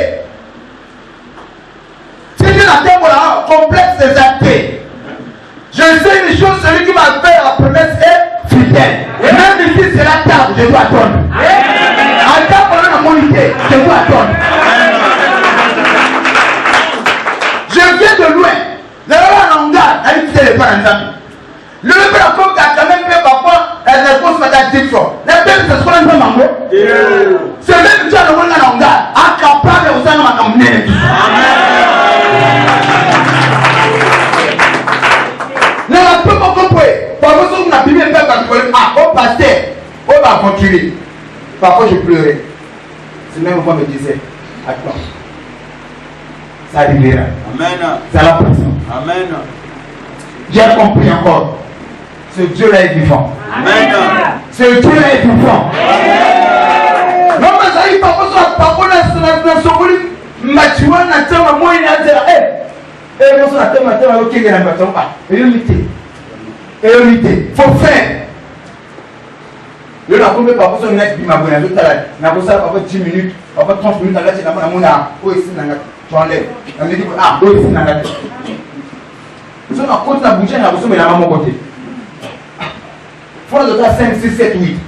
Si tu n'as pas de complexe des athées, je sais une chose, celui qui m'a fait la promesse est fidèle. Même ici, c'est la table, je dois attendre. En tant qu'on a mon idée, je dois attendre. Je viens de loin. Le roi Nanga a dit que c'est le parent d'Ami. Le père comme tu as quand même fait papa, elle ne pose pas ta diction. La belle, c'est ce qu'on a fait mango. C'est même tu as le roi Nanga, incapable de vous en emmener. Non, on ne peut pas comprendre. Parfois, on a bien fait parce que au pasteur, on va continuer. Parfois, je pleurais. C'est même moi me disait, attends, ça arrivera. Amen. C'est la pression. Amen. J'ai compris encore. Ce Dieu-là est vivant. Amen. Ce Dieu-là est vivant. Non, mais ça y est, parfois, parfois, dans son lit, Mathieu, Nathan, moi, il a dit, eh, moi, ça, Nathan, ok, il y a un bâton. Et unité. Et unité. Il faut faire. Le n'a pas parfois, on a dit, ma bonne, n'a pas ça, parfois 10 minutes, parfois 30 minutes, là, c'est la bonne, où est-ce que tu enlèves? On me dit, ah, où est-ce que tu enlèves? Nous sommes à côté de la bouche, nous sommes à mon côté. Il faut nous faire 5, 6, 7, 8.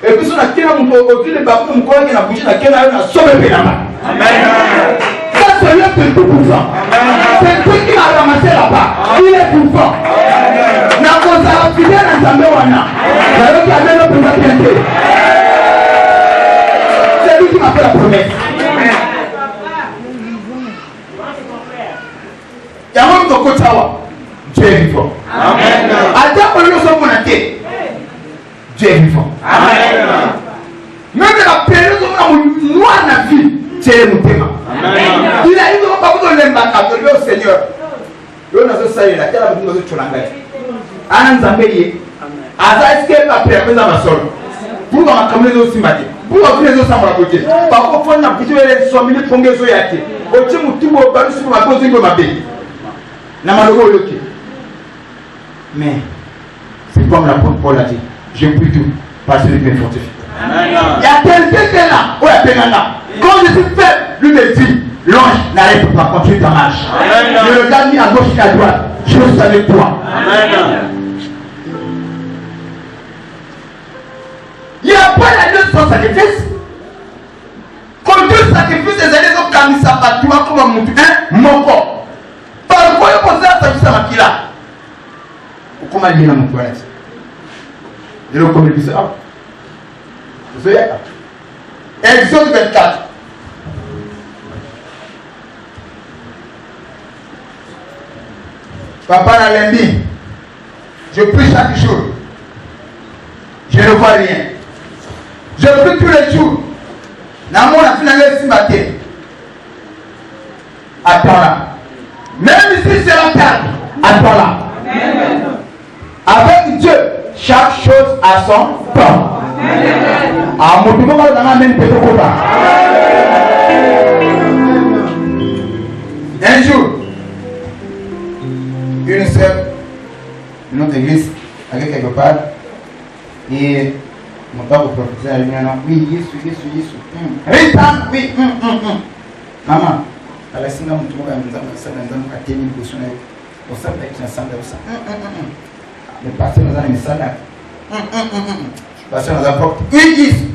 Et puis, si on a quel homme au-dessus de Babou, on croit qu'il y a la bouche, on a quel homme à sauver la main. Ça, c'est l'œuvre de tout pour ça. C'est toi qui m'a ramassé là-bas. Il est tout fort. N'a pas ça, fidèle à sa méwana. C'est lui qui a donné notre propriété. C'est lui qui m'a fait la promesse. Il y a un homme de Kotawa. Dieu est vivant. Amen. Attends pour nous sommes montés. Dieu est vivant. Amen. Même la période où on a noir la vie, Dieu est mon thème. Il a eu un peu de l'embâcade au Seigneur. Il a dit ça, il a dit ça, il a dit ça. Anan Zambélié. Aza est-ce qu'elle va perdre ma soeur? Pour ma caméra aussi m'a dit. Pour ma caméra aussi m'a côté. Par contre, on a plutôt les 100 minutes pour les oeillés. Au tient tout le monde sur ma cause de ma bébé. N'a malheureux le qui. Mais c'est comme l'apôtre Paul a dit. Je prie tout parce que je suis fortifié. Il y a quelqu'un qui est là. Où est là? Quand je suis faible, lui me dit l'ange n'arrête pas de continuer ta marche. Je regarde ni à gauche ni à droite. Je suis avec toi. Amen. Il n'y a pas la lutte sans sacrifice. Quand Dieu sacrifie des années comme Kamisa Patoua, comme un mouton, mon corps. Par quoi il pose la sacrifice à ma kila? Comment il y a mon toilette? Je le connais plus. Vous voyez? Exode 24. Papa n'a lundi. Je prie chaque jour. Je ne vois rien. Je prie tous les jours. Dans mon affinité, matin. Attends là. Même si c'est la table, attends là. Avec Dieu, chaque chose a son temps. À mon moment, on a même peut-être pas. Un jour, une sœur, une autre église, avec quelque part, et mon père au professeur, il m'a dit, oui, Yesu. Rita, oui, maman, à la singa mutu moko ya nzambe asala nzambe atemi liboso na ye osalaki na sanga osa le pasteur naza na misala pasteur naza propre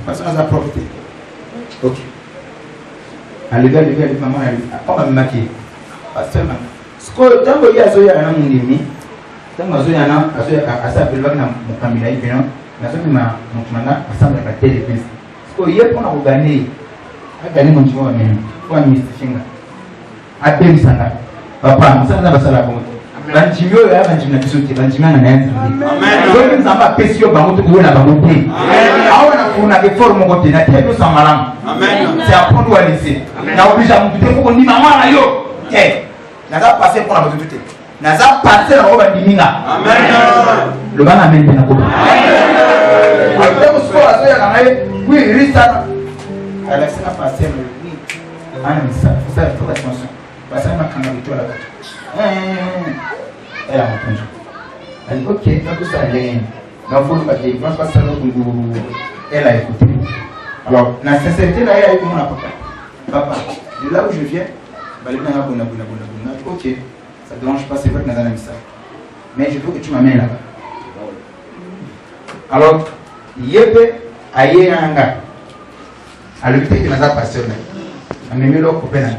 pasteur naza propre te ok alevi mama comme amemaki pasteur na sikoyo ntango ye azoyaka na mondimi ntango azoyana asapelelaki na mokambi na ye peno nazomema moto nanga asamblaka te l'église sikoyo ye mpona kogane ye agane mondimi oyo amemi po amystifinga abemisanga papa mosala nzambe asala bongo bandimi oyo aya bandimi na biso te bandimi anga na ye nzambe soki nzambe apesi yo bango te koyela bango te awa na fonaka effort moko te na te biso malamu c'est apprendre à laisser na oblige motu te foko ndima mwana yo te naza passe mpona bato te naza passe na bango bandiminga lobanga amen te na koto ntango sikoyo azoyaka na ye wi risana alakisaka passe ana misala fosala trop attention basali makanga bitola bato ela motonzo ali ok nakosala ndenge nafolukaki basala kungu elle a écouté. Alors, la sincérité là, elle a eu mon papa. De là où je viens, ok, ça ne dérange pas, c'est vrai que nous avons mis ça. Mais je veux que tu m'amènes là-bas. Alors, Yebe a yé un gars. À l'hôpital que nous avons passé, on a mis le copain.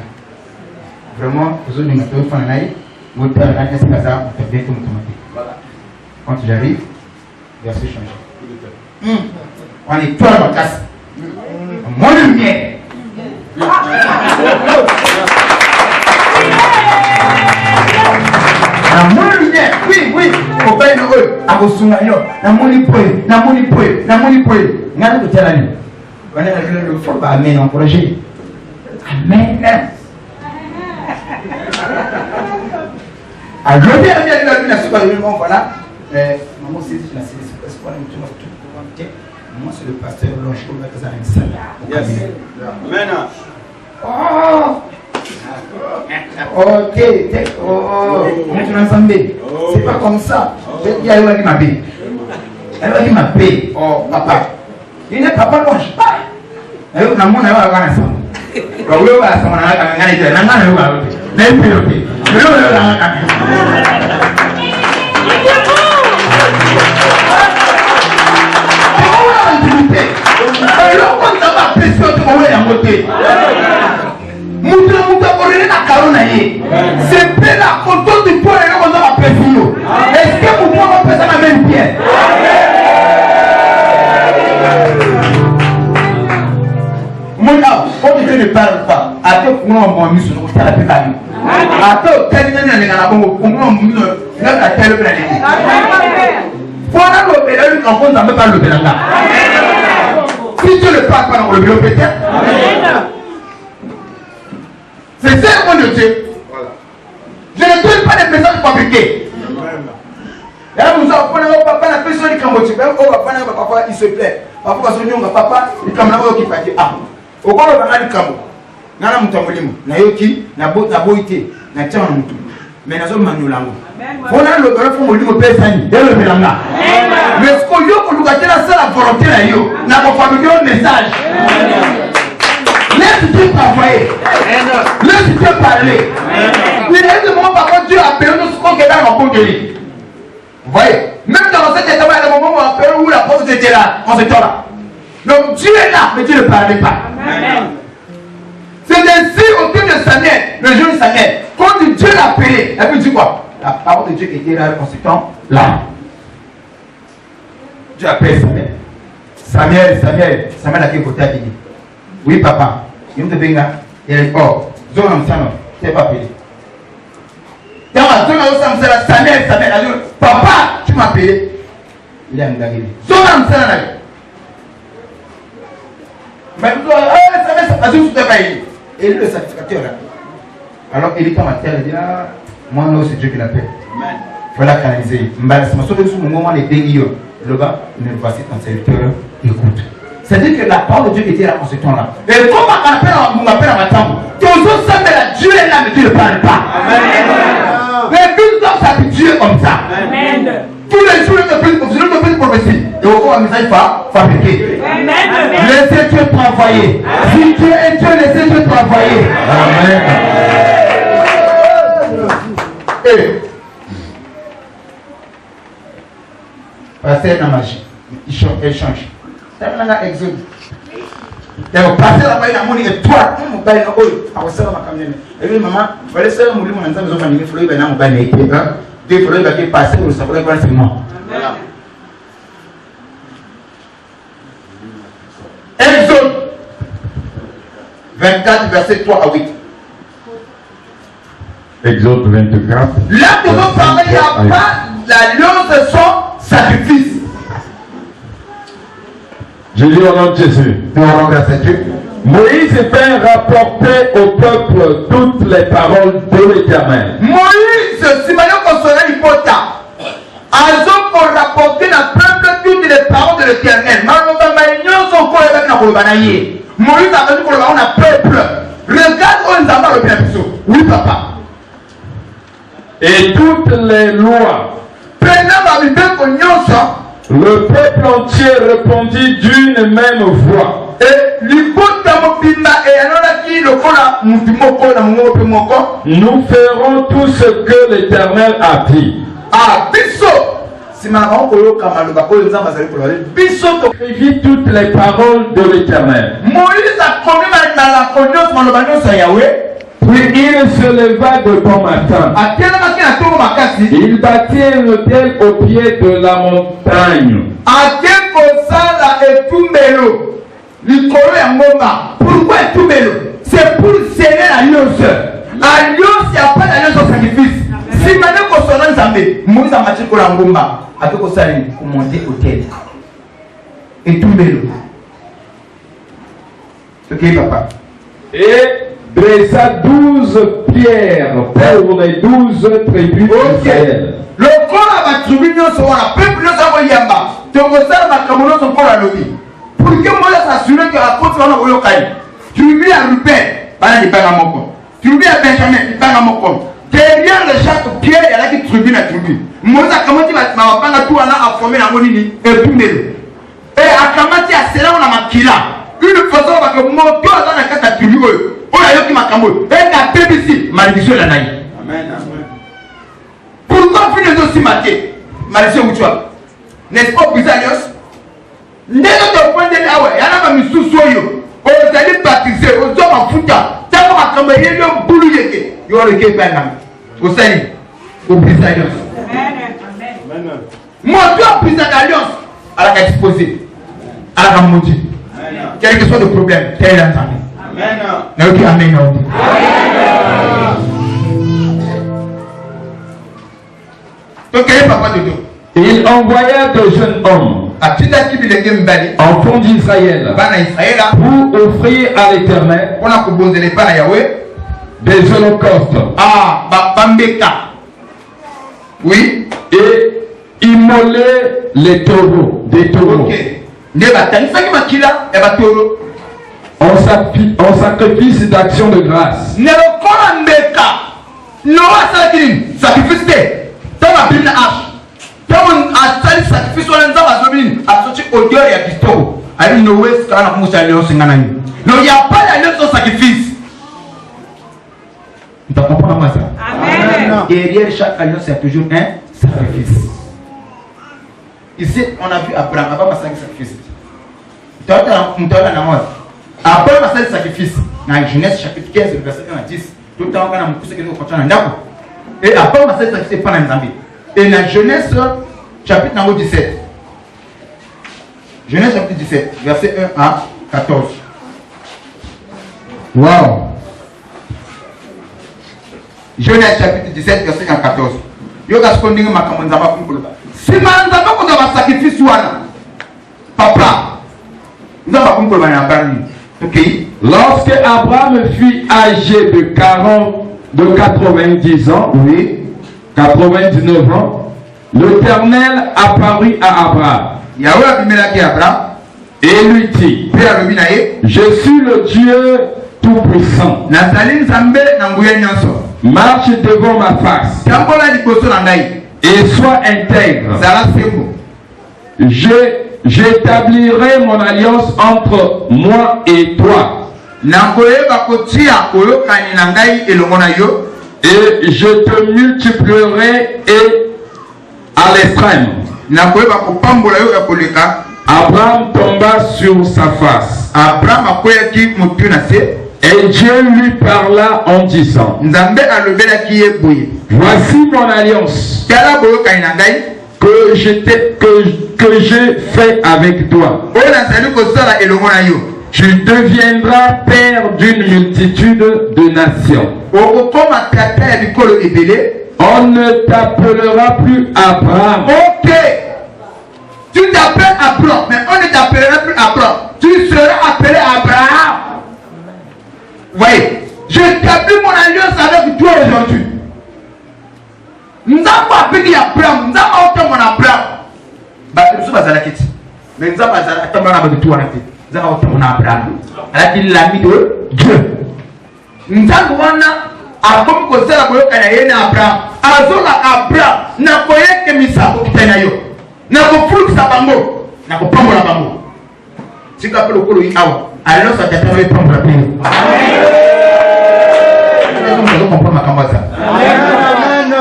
Vraiment, vous avez mis le téléphone là, vous avez mis le téléphone là, vous avez mis quand j'arrive, verset changé. On est toi dans la classe. Mon lumière. Mon lumière. Oui. Au bain de eux. À vos souvenirs. Na moni poe. N'a que tel année. On est le fort. Amen. Encouragé. Amen. Alors, je viens de la lune. Voilà. Maman, c'est la c'est moi, c'est le pasteur Longe Yes. Amen. Oh. Ok. C'est pas comme ça. Il y a eu ma paix. Elle a dit ma paix. Oh, papa. Il n'est pas Longe. Elle a mon avis à la maison. Quand vous avez c'est pas la contrôle du poids et le monde va péter. Est-ce que vous pouvez faire la même pierre? Mon gars, quand Dieu ne parle pas, à tout le monde m'a mis sur le terrain de la vie. À tout le monde m'a mis sur le terrain de la vie. Voilà l'opération qu'on ne peut pas l'opération. Si Dieu ne parle pas dans le bureau, peut-être. C'est ça le nom de Dieu. Je ne donne pas des messages fabriqués. Là, nous avons papa, la personne qui est papa, il se plaît. Papa, papa, il est comme là qui fait. Ah, au corps de la cambo. Nana mutamolimo, na yoki, na boité, na tchana mutu. Mais na zone manulango. Voilà le grand fond molimo pesani, de le melanga. Mais ce qu'on y a pour nous gâter la volonté là yo, n'a pas fabriqué un message. Laisse Dieu travailler. Laisse Dieu parler. Il y a des moments par Dieu a appelé nous ce qu'on est dans le de vous voyez, même dans cet état, il y a des moments où on appelle où la porte était là, on se là. Donc Dieu est là, mais Dieu ne parlait pas. C'est ainsi au temps de Samuel, le jeune Samuel, quand Dieu l'a appelé, et puis il dit quoi? La parole de Dieu était là, en ce temps là. Dieu appelle Samuel. Samuel a quel côté à dit? Oui, papa. Il me dit, il est oh, Zoram Sano, tu n'es pas appelé. Samuel a dit, papa, tu m'as appelé. Il a engagé. Zoram Sano. Mais Samuel a dit, tu n'es pas appelé. Et lui, le sacrificateur là. Alors, il est comme à terre, il dit, ah, moi, c'est Dieu qui l'appelle. Voilà canaliser. Mbalas, ma soeur, au moment les déguis, le gars, ne voici ton serviteur, écoute. C'est-à-dire que la parole de Dieu était là en ce temps-là. Et comme on appelle à ma table, tous autres savent que Dieu est là, mais Dieu ne parle pas. Les bulles doivent s'habituer comme ça. Tous les jours, de plus prophétie. Et au fond, un message fabriqué. Laissez Dieu travailler. travailler. Si Dieu est Dieu, laissez-le travailler. Amen. Et passer dans la magie. Elle change. C'est un exode. Passer là-bas, il a mon étoile. Mon bail est haut. Ah, ça va m'amener. Et puis, maman, il fallait faire mon livre. On a besoin de faire mon bail. Deux fois, il va passer pour savoir quoi c'est moi. Exode 24, verset 3 à 8. Exode 24. Là, que vous parlez, il n'y a pas l'alliance de son sacrifice. Je lis au nom de Jésus. Moïse vint rapporter au peuple toutes les paroles de l'Éternel. Moïse, si maintenant qu'on serait l'hypota, Azo pour rapporter la peuple toutes les paroles de l'Éternel. Moïse a dit qu'on a peuple. Regarde où nous avons le bien. Oui, papa. Et toutes les lois. Le peuple entier répondit d'une même voix. Nous ferons tout ce que l'Éternel a dit. Écrit toutes les paroles de l'Éternel. Moïse a commis la Puis il se leva de bon matin. Il bâtit un autel au pied de la montagne. Pourquoi Etumelo? C'est pour sceller l'alliance. Alliance, il n'y a pas d'alliance au sacrifice. Si maintenant qu'on s'en a Zambé, Moïse a marché pour la Ngomba, avec qu'on s'allie pour monter au tête. Etumelo. Ok, papa. Et dressa 12 pierres pour les 12 tribus d'Israël. Le corps a tribu nous sur la peuple nous avons yamba. Tu vois ça ma camouflage son corps à l'objet. Pour que moi s'assurer que la côte va nous yokai. Tribu à Ruben, bana di bana moko. Tribu à Benjamin, di bana moko. Derrière le chaque pierre, il y a là qui tribu la tribu. Moi ça comment tu vas bana tout ana a formé la monini et tout melo. Et à kamati a cela on a makila. Une façon parce que mon Dieu dans la carte tribu. Oh là yoki makambo. Et la BBC malédiction la naï. Amen. Pourquoi vous les aussi maté? Malédiction où tu as? N'est-ce pas Bizarios? N'est-ce pas point de là ouais? Il y a un monsieur soyo. Oh vous allez baptiser. Vous êtes en fouta. T'as pas makambo. Il y a un boulot yeke. Il y a le képe là. Vous savez? Au Bizarios. Amen. Moi Dieu a pris sa alliance à la disposer. À la maudit. Quel que soit le problème, t'es là entendu. Amen. Amen. Donc, quel est papa de Dieu? Il envoya de jeunes hommes, enfants d'Israël, pour offrir à l'Éternel des holocaustes. Oui. Et immoler les taureaux, des taureaux. En sacrifice d'action de grâce. Non, il n'y a pas d'alliance sans sacrifice. Tu comprends ça? Amen. Derrière chaque alliance, il y a toujours un sacrifice. Ici, on a vu Abraham, avant de faire un sacrifice. Après ma salle sacrifice, dans Genèse chapitre 15, verset 1 à 10, tout le temps, on a beaucoup de choses qui sont. Et après ma salle sacrifice, pas dans Zambie. Et dans Genèse chapitre 17, Genèse chapitre 17, verset 1 à 14. Wow! Genèse chapitre 17, verset 1 à 14. Yoga sponding ma kamonzama kumkuluba. Si manzama ko da sacrifice wana. Papa. Nzama kumkuluba na bani. Okay. Lorsque Abraham fut âgé de 90 ans, oui, 99 ans, l'Éternel apparut à Abraham. Et lui dit, je suis le Dieu Tout-Puissant. Marche devant ma face et sois intègre. j'établirai mon alliance entre moi et toi. Et je te multiplierai et à l'extrême. Abraham tomba sur sa face. Et Dieu lui parla en disant, voici mon alliance que j'ai fait avec toi. Tu deviendras père d'une multitude de nations. On ne t'appellera plus Abraham. Ok. Tu t'appelles Abraham, mais on ne t'appellera plus Abraham. Tu seras appelé Abraham. Voyez, j'établis mon alliance avec toi aujourd'hui. Nous avons appelé Abraham, nous avons appelé mon Abraham. Mais nous avons appelé toi. Nous avons appelé mon Abraham. Elle a l'ami de Dieu. Nous avons comme que ça, Abraham. Azola Abraham, n'a pas eu que Misa au Kitayo. N'a pas flux à Bango. N'a pas la Bango. Si tu appelles le Kolo Awa, alors ça t'appelle le Pambo la Amen.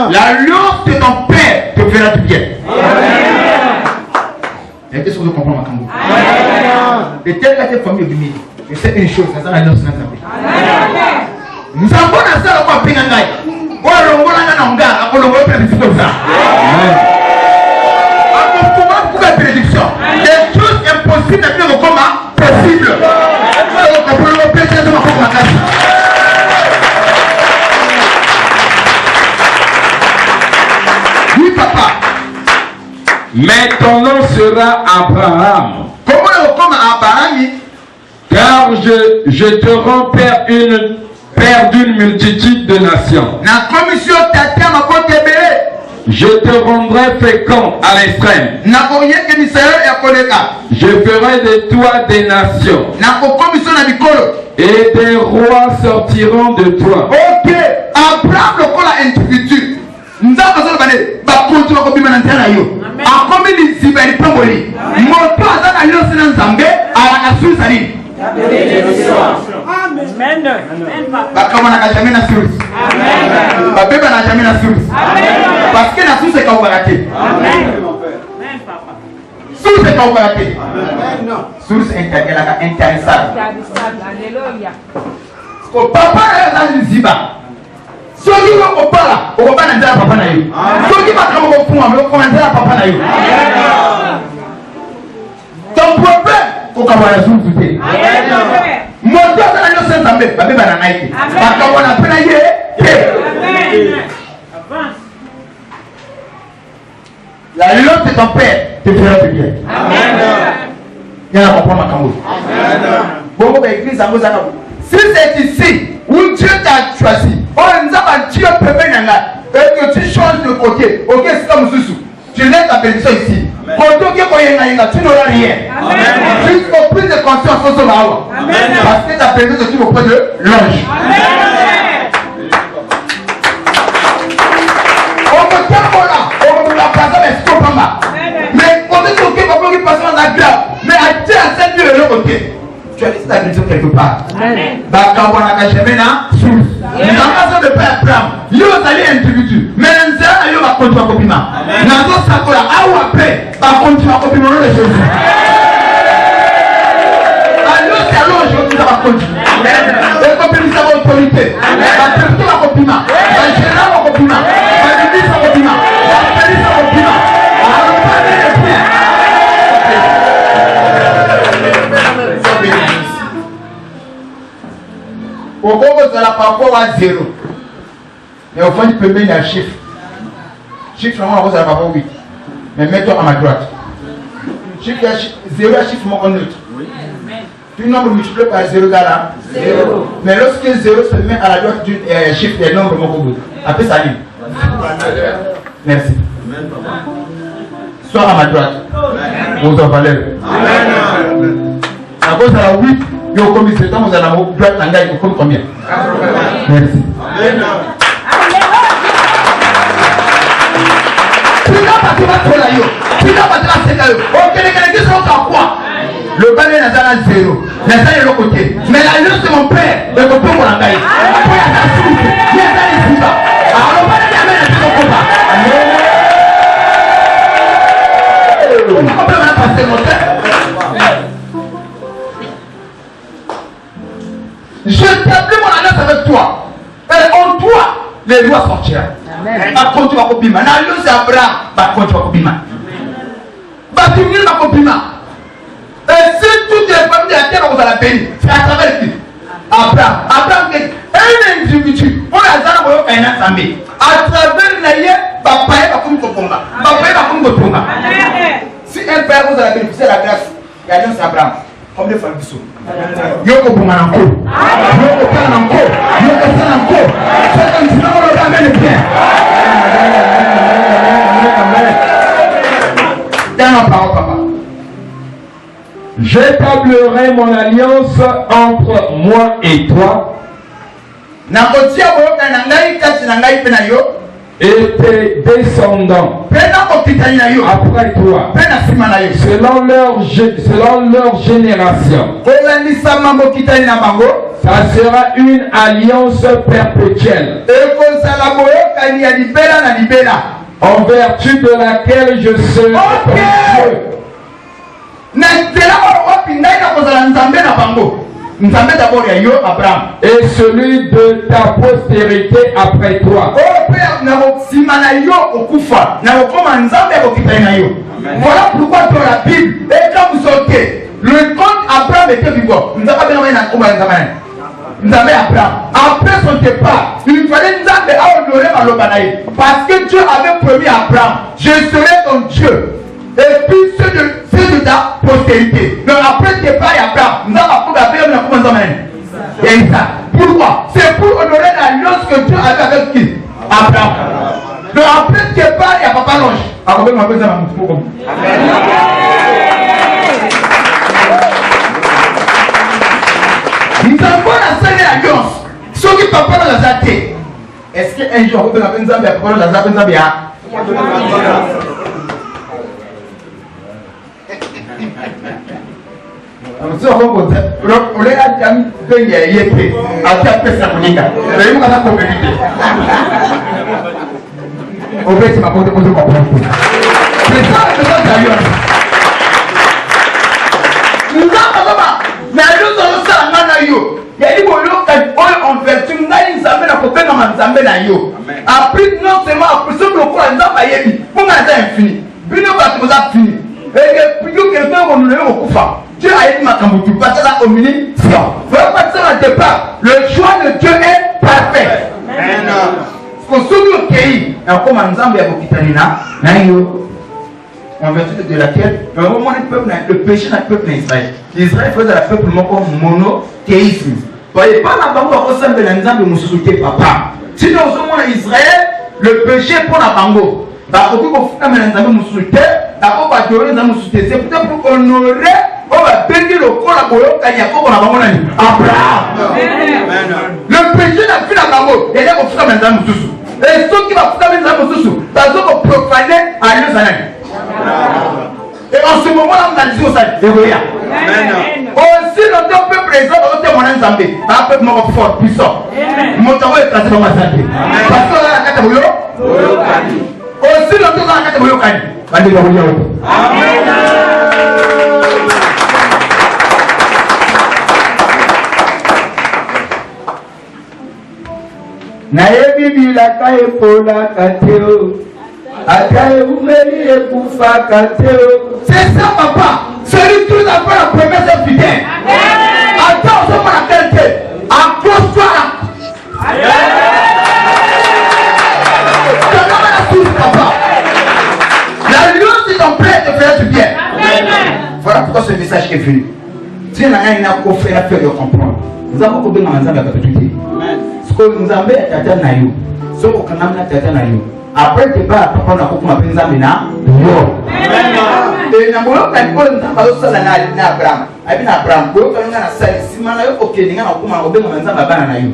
L'alliance de ton père te fera du bien. Est-ce que vous comprenez ma Kambo? Et telle que ta famille du milieu, et c'est une chose, c'est l'alliance de notre vie. Nous avons un seul point pénal. Des choses impossibles ne comme possible. Oui, papa. Mais ton nom sera Abraham. Comment on comme Abraham? Car je te rends père d'une multitude de nations. Je te rendrai fécond à l'extrême. Je ferai de toi des nations. Et des rois sortiront de toi. Ok, Abraham le col à individu. Nous avons besoin de continuer à combattre dans la yo. A comme il dit, il va y prendre. Mon toit dans la yo c'est un zambé à la Suisse. Amen. Bakama n'a jamais na Suisse. Amen. Babeba n'a jamais na Suisse. Amen. Parce que la Suisse est kaubaraté. Amen. Suisse est kaubaraté. Amen. Suisse est intéressante. Alléluia. Ko papa est ziba. Soki ko pala, o ba na ndala papa na yo. Soki ba kama ko fuma, ko na ndala papa na yo. Ton problème, ko ka ba Suisse te. Amen. Mon Dieu, ça n'a pas de sens. Babé va na naïté. Parce qu'on a peine Amen. L'alliance de ton père te fera du bien. Amen. Il y a un comprendre ma Cameroun. Amen. Bon, église à Mozambique. Si c'est ici où Dieu t'a choisi, on nous a Dieu permet et que tu changes de côté. Ok, c'est comme Soussou. Tu laisses ta bénédiction ici. Tu n'auras rien. Jusqu'au plus de conscience au Somawa. Parce que ta bénédiction se trouve auprès de l'ange. On me tient là, on me la place avec Scopama. Mais on est ok pour qu'il passe dans la grave. Mais à Dieu, à cette vie de l'autre côté. Tu as laissé ta bénédiction quelque part. Bakawana Kachemena, Sous. Nous avons besoin de Père Abraham. Yo allez individu. Mais nous allons va continuer à copier. Nous avons sacola. Ou après, va continuer à copier le nom de Jésus. Alors c'est alors aujourd'hui ça va continuer. Et copier nous avons autorité. La personne va copier. La général va copier. La ministre va copier. La police va copier. Alors pas de bien. Au Congo, ça n'a pas encore à 0. Mais au fond, tu peux mettre un chiffre. Chiffre, normalement, ça n'a pas encore 8. Mais mets-toi à ma droite. Chiffre 0 à chiffre en neutre. Tu nombre multiplié par 0 là. 0. Mais lorsque 0 se met à la droite du chiffre des nombres, mon Congo, après ça livre. Merci. Sois à ma droite. Vous en valeur. À cause de la 8. Yo comme c'est temps vous allez vous droite en gagne comme combien? Merci. Tu n'as pas de la yo. Tu n'as pas de la Ok, les sont à quoi? Le balai n'a pas zéro. N'a pas le côté. Mais l'alliance de mon père, le copain pour la gaille. Après, il y a la soupe. Il y a la soupe. Alors, le balai n'a pas le combat. On peut même passer mon temps. Je t'appelle mon alliance avec toi. Et en toi, les lois sortiront. Par contre, tu vas copier. L'alliance d'Abraham, par contre, tu vas copier. Tu viens ma compliment. Et si toutes les familles de la terre vous la béni, c'est à travers qui? Abraham est un individu. On a ça pour un ensemble. À travers l'aïe, papa est comme combat. Papa est comme combat. Si un père vous a bénéficié de la grâce, il y a un Abraham. Comme des femmes qui sont. Yoko pour ma nanko. Yoko pour ma nanko. Yoko pour ma nanko. C'est un sinon on le ramène bien. J'établirai mon alliance entre moi et toi et tes descendants après toi selon leur génération. Ça sera une alliance perpétuelle en vertu de laquelle je serai ton Dieu. Et celui de ta postérité après toi. Voilà pourquoi dans la Bible, et quand vous sortez, le compte Abraham était vivant. Nous avons Abraham. Après son départ, il fallait nous honorer Malobanaï. Parce que Dieu avait promis à Abraham, je serai ton Dieu. Et puis ceux de ta postérité. Donc après le départ d'Abraham, nous avons appris à pourquoi? C'est pour honorer l'alliance que Dieu avait avec qui? Abraham. Donc après le départ, il y a Papa Longe. Nous avons la seule alliance. Ceux qui papa dans la zate. Est-ce qu'un jour, on peut appeler Zambia pour la zate Zambia? On est à Djam de Yété, à Tiapé Samonika. Mais il y a une compétition. On va essayer de comprendre. C'est ça la alliance. Nous avons mais nous avons ça à yo. Il y a des gens qui ont vertu, nous avons la copie dans ma zambé na yo. Après, non seulement après ce que nous avons zambé, pour moi c'est infini. Puis nous avons fini. Et puis nous quelqu'un on nous au kufa. Dieu a dit ma kambutu, parce que là au milieu, voilà pas ça au départ. Le choix de Dieu est parfait. Qu'on sougne au pays, et comme en Zambie à Bokitanina, en vertu de laquelle le péché n'a peuple d'Israël. Israël faisait la peuple comme monothéisme. Voyez pas la banque au sein de l'ensemble de mon papa. Sinon, au sein de Israël, le péché pour la banque. Parce que vous faites un ensemble de c'est peut-être pour honorer, on va bénir le corps à Abraham. Le péché n'a plus la banque. Et il y a un ensemble de et ceux qui vont faire les âmes parce qu'ils vont profaner à l'Église. Et en ce moment-là, on a dit au salut. Aussi longtemps que présent dans notre témoignage Zambé, un peuple fort, puissant. Mon temps est placé dans ma santé. Parce que là, la carte aussi longtemps que la carte nayebi bilaka epola kateo ata eumeli ekufa kateo. C'est ça papa, celui qui nous a fait la promesse est fidèle. Attends, on se fait la qualité. Accroche-toi là. Papa. L'alliance de ton père te fera du bien. Voilà pourquoi ce message est venu. Dieu n'a rien à offrir à faire de comprendre. Nous avons combien de gens à perpétuité. Nous avons tata na yo so okanamna tata na yo après te ba papa na kokuma penza mina yo et na molo ka ko nzamba so sala na Abraham abi na Abraham ko ka ngana sala simana yo okeninga na kokuma obenga nzamba bana na yo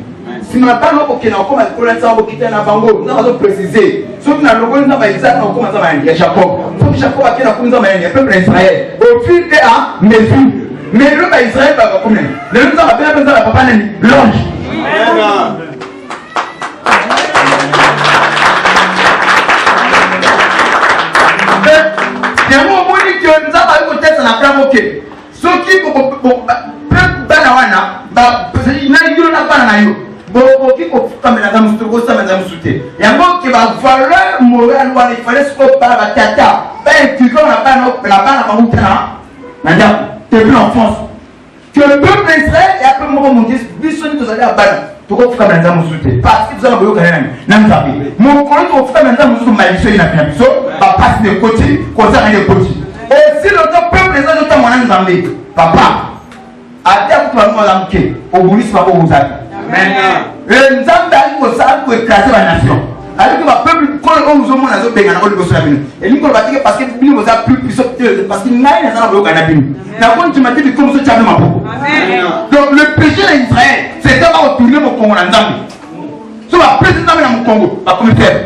simana bana okena kokuma ko nzamba okita na bango nzamba so préciser so na logo nzamba Isaac na kokuma nzamba ya Jacob so Donc chaque fois qu'il y a un peuple d'Israël, au fil et à mesure. Mais le peuple d'Israël va comme le nous avons bien besoin de papa l'ange. C'est un moment où nous avons eu peut-être un apprendre ok. Ce qui pour banawana, il n'a pas eu. Bon, qui comme la dame Stoko, ça madame Souté. Il y a un mot qui va valeur morale, il fallait se faire par la tata. Ben, tu vois la banane madame, tu es plus en France. Que le peuple d'Israël et après moi, mon Dieu, bisonne tous allés à Bana. Tu vois, comme la dame Souté. Parce que vous avez besoin de n'en pas. Mon collègue, tu vois, comme la dame Souté, malicieux, il a fait un bisou, va passer de côté, comme ça, il est côté. Et si le peuple d'Israël, tu as mon Zambé, papa, à terre, tu vas nous l'amquer, au bout, c'est pas pour vous aller. Et nous avons pour écraser la nation. Alors que le peuple, quand on nous a dit que nous avons et nous avons dit parce que nous avons plus puissant, parce qu'il n'y a rien à faire avec nous. Quand tu m'as dit que nous sommes ma peau. Donc le péché d'Israël, c'est d'avoir retourné mon Congo en Zambie. Si on va président dans mon Congo, pas comme faire.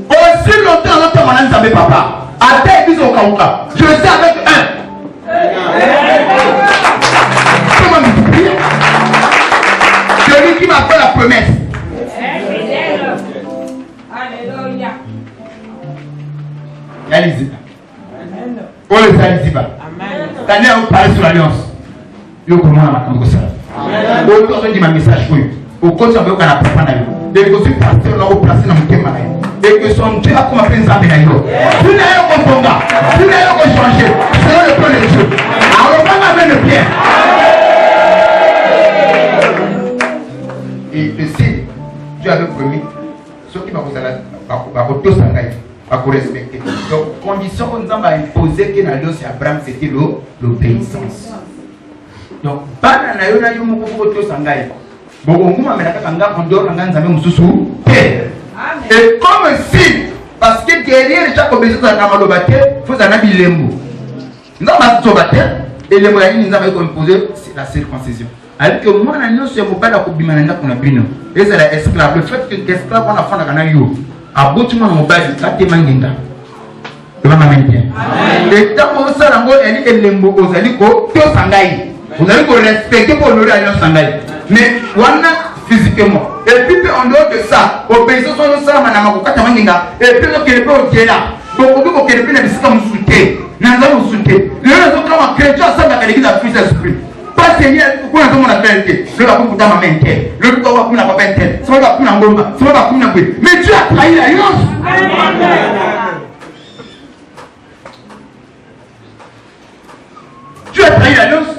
Aussi longtemps, on a Zambie, papa. À terre, ils ont Kauka. Je sais avec un. Comment me dire? Celui qui m'a fait la promesse. Alléluia. Yaliziba. Oh les Yaliziba. Amen. T'as l'air de parler sur l'alliance. Yo comment on a comme ça. Autant de ma message pour eux. Au côté de qu'on a pas parlé. Et que ce pasteur là au placé dans mon thème là. Et que son Dieu a commencé à faire ça. Tu n'as rien qu'on fonda. Tu n'as rien qu'on changer. C'est le plan de Dieu. Alors on va mettre le pied. Et le signe, Dieu avait promis, ceux qui vont respecter. Donc, condition qu'on nous a imposé que l'alliance Abraham, c'était l'obéissance. Donc, et comme un signe, parce que derrière chaque obéissance, il faut un habit lembo. Nous avons et les moyens nous avons imposé la circoncision. Alors que moi, nous sommes pas d'accord avec les gens qui ont bien. Et c'est l'esclave. Le fait que l'esclave, on a fait la gana yo. À bout de mon mobile, ça te mangue. Tu vas m'amener. Et tant que ça, on a dit que les mots, vous allez vous allez respecter pour l'honorer à Sangaï. Mais on a physiquement. Et puis en dehors de ça, obéissance au ça, madame, et puis on ne peut pas là. Donc on peut que le pays ne soit soutenu. Nous allons soutenir. Les autres ont créé ça dans l'église de Christ esprit. Pas Seigneur, pourquoi on a fait le va pour ta maman interne. Le va pour la papa interne. Ça va pour la bombe. Ça va pour la bombe. Mais Dieu a trahi l'alliance. Dieu a trahi l'alliance.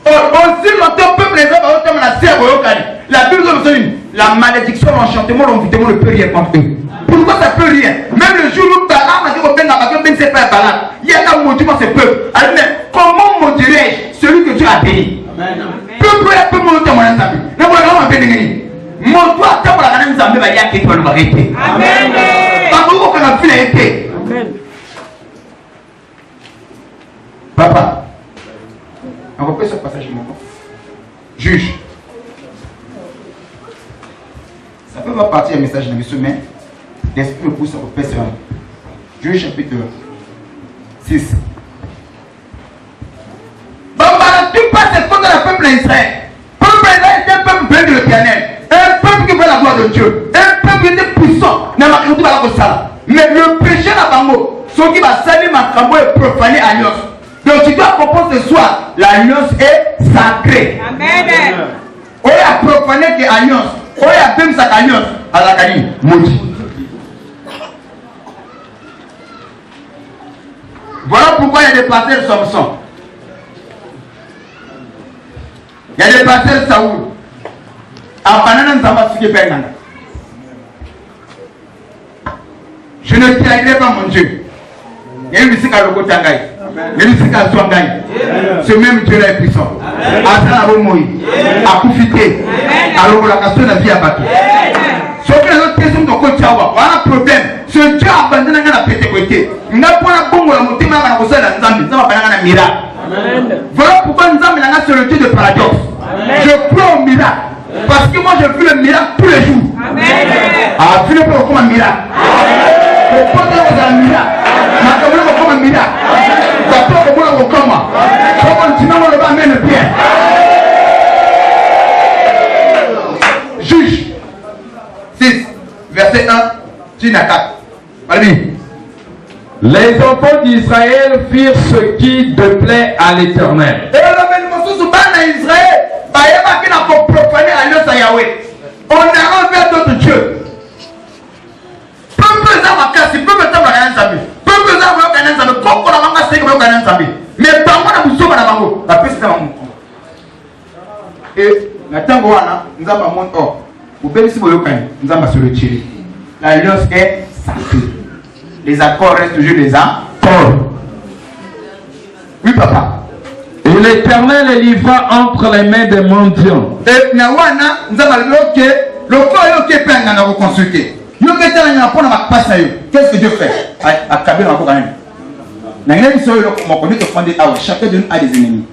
Aussi longtemps, peuple les hommes ont été la serre au Kali. La Bible nous dit la malédiction, l'enchantement, l'envoûtement ne peut rien contre eux. Pourquoi ça peut rien? Même le jour où Balaam a dit au Ben Nabak, Ben c'est pas Balaam. Il y a un maudit dans ce peuple. Alors, comment maudirais-je celui que Dieu a béni? Peuple est peu mon temps, mon ami. Ne voyons pas béni. Mon toi, tant pour la grande Zambé va y aller, tu vas nous arrêter. Amen. Parce qu'on a vu la été. Amen. Papa, on repère ce passage, mon papa. Juge. Ça peut pas partir un message dans le sommet. L'esprit me pousse à repère sur Juge chapitre 6. Tu passes contre le peuple d'Israël. Le peuple d'Israël est un peuple béni de l'Éternel. Un peuple qui veut la gloire de Dieu. Un peuple qui était puissant. Mais le péché là-bas, ce qui va salir ma crambo et profaner l'alliance. Donc tu dois comprendre ce soir, l'alliance est sacrée. Amen. On a profané que l'alliance. On a même sa alliance à la gagne. Maudit. Voilà pourquoi il y a des pasteurs de Samson. Il y a des pasteurs de Saoul. Je ne trahirai pas mon Dieu. Il y a une musique à l'Okotangaï. Il y a une musique à Zouangaï. Ce même Dieu là est puissant. À Sanabomoï. À Koufité. À l'Okolakaston, à Viabaki. Sauf que les autres questions de Kotiawa. Voilà un problème. Ce Dieu a abandonné la pétéquité. Il n'a pas la bombe, la montée, mais la recette de Nzambi. Ça va pas un miracle. Voilà pourquoi Nzambi c'est le Dieu de paradoxe. Je crois au miracle. Parce que moi je vis le miracle tous les jours. Ah, tu ne peux pas comme un miracle. Pourquoi tu as un miracle? Les enfants d'Israël firent ce qui déplaît à l'Éternel. On a envers d'autres dieux. Mais et natango wana nzamba mon or ubelisi boyokani nzamba sur le chili l'alliance est sacrée, les accords restent toujours les accords. Oui papa. Et l'Éternel les livra entre les mains des mendiants. Et na wana nzamba loke loko yoke penga na reconsulter yoke tala na pona makpasa yo. Qu'est-ce que Dieu fait à kabila mako quand même na ngeli so yo ko moko ni to fonder awa chacun de nous a des ennemis.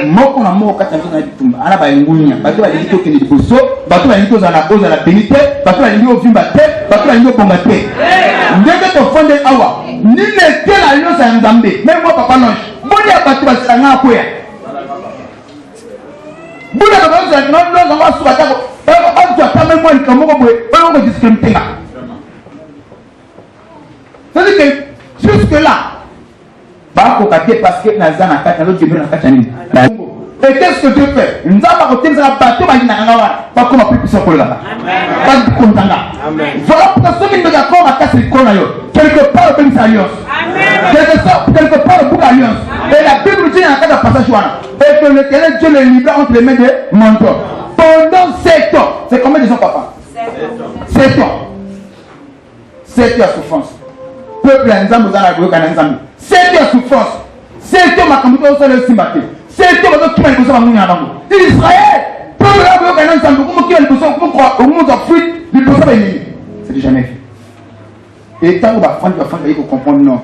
Moko na moko kata na bitumba ana ba ngunya bato ba lito kende liboso bato ba lito za na oza la benite bato ba lito vimba te bato ba lito bomba te ndenge to fonder awa ni ne te la lino sa nzambe même moi papa longe boni ya bato ba sanga akoya boni ya bato za no no za wasu batako ba to atama mo ni kamoko boy ba ngo discriminera. C'est que jusque là parce que Nazana a l'autre Dieu n'a pas. Et qu'est-ce que Dieu fait? Nous avons côté de la bateau, pas comme plus puissant pour là. Pas de contanga. Voilà pourquoi ceux qui nous accordent à casser le conayo. Quelque part au pays alliance. Quelque part au bout alliance. Et la Bible dit dans un passage et que l'Éternel Dieu les libère entre les mains des mentors. Pendant 7 ans. C'est combien de temps, papa? 7 ans. 7 ans de souffrance. Peuple en Zambie, 7 ans de souffrance. 7 ans ma campagne au le Simbaté. 7 ans qui m'a dit que Israël, peuple là, vous avez ensemble, comment qui a le besoin, comment croire, au monde en fuite, le besoin est c'est jamais fait. Et tant que va prendre, il faut comprendre non.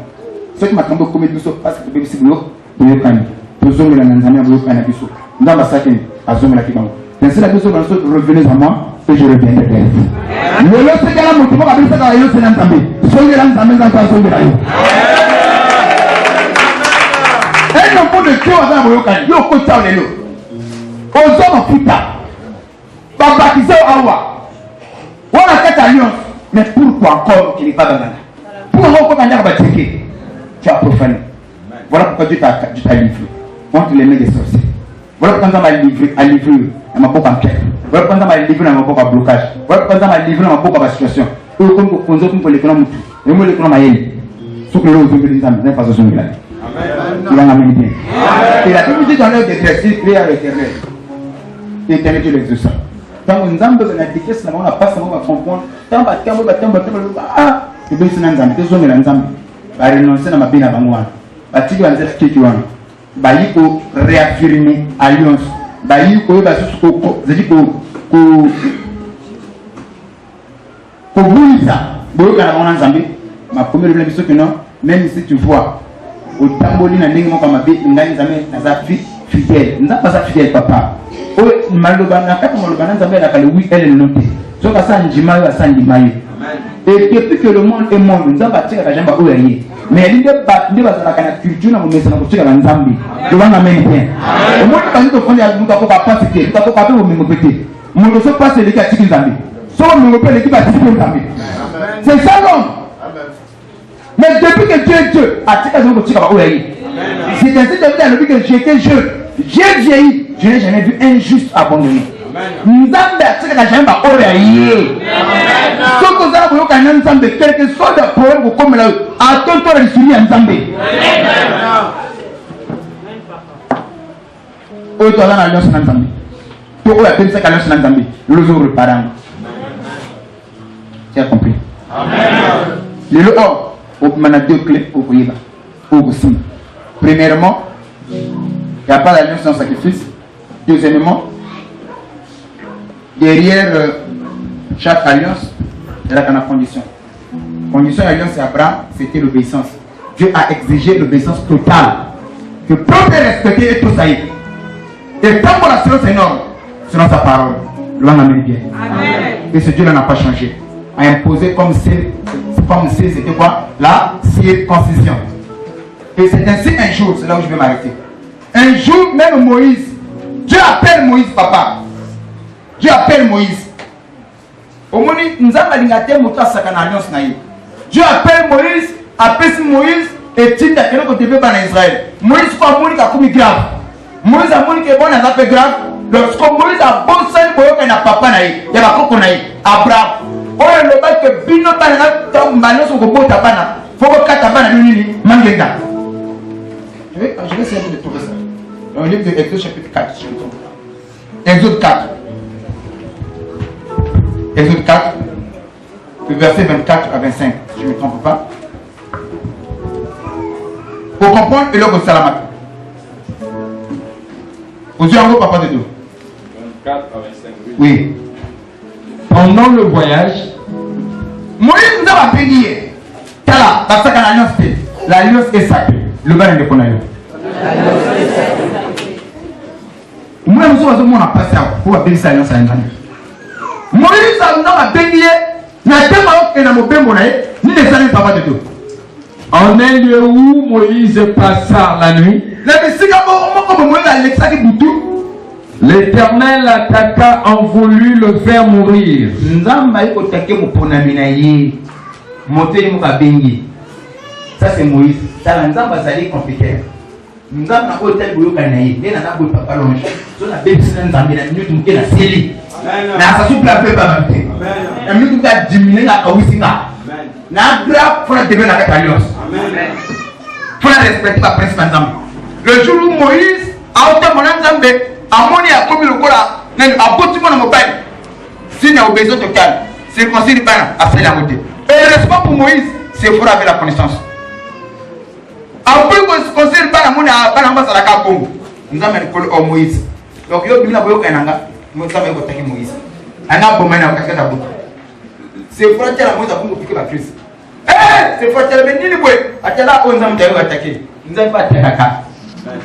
Ceux qui m'a campagne comme du saut, parce que le c'est l'eau, vous le connaissez. Vous avez la Nanzania, vous le connaissez. Dans ma sac, à zone la Kibango. Ainsi la question revenez à moi et je reviendrai vers vous. Le lot c'est qu'elle a montré pour abrir ça dans la c'est l'ensemble. Soyez l'ensemble dans la zone de la eau. Un enfant de Dieu à la Boyokan, il y a un côté à l'élo. Aux hommes en putain, baptisé au Awa. On a cette alliance, mais pourquoi encore qu'il n'est pas dans la pourquoi encore qu'on a baptisé? Tu as profané. Voilà pourquoi Dieu t'a livré entre les mains des sorciers. Voilà pourquoi on m'a livré à ma propre enquête. Voilà pourquoi on m'a livré à ma propre blocage. Voilà pourquoi on m'a livré à ma propre situation. Et comme on dit pour l'économie, et moi l'économie est ce que l'on veut dire, n'est pas ce que il en amène bien. Et la Bible dit dans l'œuvre des créatures, créé à l'éternel. L'éternel Dieu l'exauce. Quand on a besoin d'indiquer cela, on n'a pas seulement à comprendre. Tant ah, tu veux se lancer, tu veux se lancer. Bah renoncer à ma peine avant moi. Bah tu dois dire qui tu es. Bah il faut réaffirmer alliance. Bah il faut bah c'est dire pour vous ça. Bon quand on a Zambie, ma première révélation que non, même si tu vois au tamboli na ndenge moko mabe ngani Nzambe naza fidèle. Nza pas ça fidèle papa. O maloba na kata maloba na Nzambe na kale oui elle noté. So ka sa njima yo sa njima yo. Et depuis que le monde est monde, nous avons bâti la jambe au rien. Mais l'idée de la culture, nous avons mis la culture en Zambie. Nous avons amené bien. Au moins, quand nous avons fait, nous avons pas cité, nous avons pas fait au même côté. Nous ne sommes pas ceux qui ont Zambie. Sauf nous avons l'équipe à Zambie. C'est ça l'homme. Mais depuis que Dieu est Dieu, à Tika Zambie, c'est ainsi depuis que j'étais jeune, j'ai vieilli, je n'ai jamais vu un juste abandonné. Nzambe atika na jamba oraye. Soko za ko yoka Nzambe quelque soit de problème ko comme là a tonto le suri Nzambe. O to la na alliance na Nzambe. To o ya pensa ka alliance na Nzambe. Le jour reparant. Tu as compris? Amen. Le lo o mana deux clés au koyeba. Au gosim. Premièrement, il n'y a pas d'alliance sans sacrifice. Deuxièmement, derrière chaque alliance, il y a une condition. Condition de l'alliance, c'est Abraham, c'était l'obéissance. Dieu a exigé l'obéissance totale. Que le peuple est respecté et tout ça y est. Et tant que la silence est énorme, selon sa parole, l'on amène bien. Amen. Et ce Dieu n'a pas changé. A imposé comme si c'était quoi? La circoncision. Et c'est ainsi un jour, c'est là où je vais m'arrêter. Un jour, même Moïse, Dieu appelle Moïse, papa. Dieu appelle Moïse. Au moins, nous avons l'ingate moto à sakana alliance naïe. Dieu appelle Moïse, appelle Moïse et Tinda et le début en Israël. Moïse quoi Moïse a commis grave. Moïse a Moïse qui est bon à fait grave. Lorsque Moïse a bon sang pour qu'il n'a pas naïe, il y a pas qu'on naïe. Abraham. Oh le bas que bino banana tam malon son ko tabana. Faut que katabana nini mangenga. Je vais essayer de trouver ça. Dans le livre de Exode chapitre 4, je me trompe pas. Exode 4. Exode 4, verset 24 à 25, si je ne me trompe pas. Pour comprendre, et là, vous salamat. Vous dites en gros, papa de deux. 24 à 25, oui. Pendant le voyage, Moïse nous a béni. Tala, parce que l'alliance est sacrée. Le bas n'est pas l'alliance. Moi, je suis en train de passer pour bénir cette alliance à l'année. Moïse a béni. Na tema que na mobembo na ni les années papa de tout. En un lieu où Moïse passa la nuit, l'Éternel attaqua en voulut le faire mourir. Ça c'est Moïse. Ça la nzamba zali compliqué. Nzamba na hôtel boyoka na ye. Nena na boy papa longe. So na bébé nzamba na minute muke na seli. Na sa souple peu pas même. Na minute ka diminuer na kawisinga. Na grave pour la devenir la alliance. Amen. Pour la respecter la principe nzamba. Le jour où Moïse a ôté mon nzamba, amoni a commis le kola, a boti mon mobile. S'il n'y a obéissance totale, c'est considéré pas à faire la montée. Et le respect pour Moïse, c'est pour avoir la connaissance. Après qu'on considère pas la monnaie à Panama à la Congo, nous avons école Moïse. Donc il y a bien la Kananga, nous avons écouté Moïse. Un an pour maintenant, on a c'est pour la Moïse à piquer la crise. C'est pour la venir le bois. À là, on a attaqué. Nous avons pas attaqué.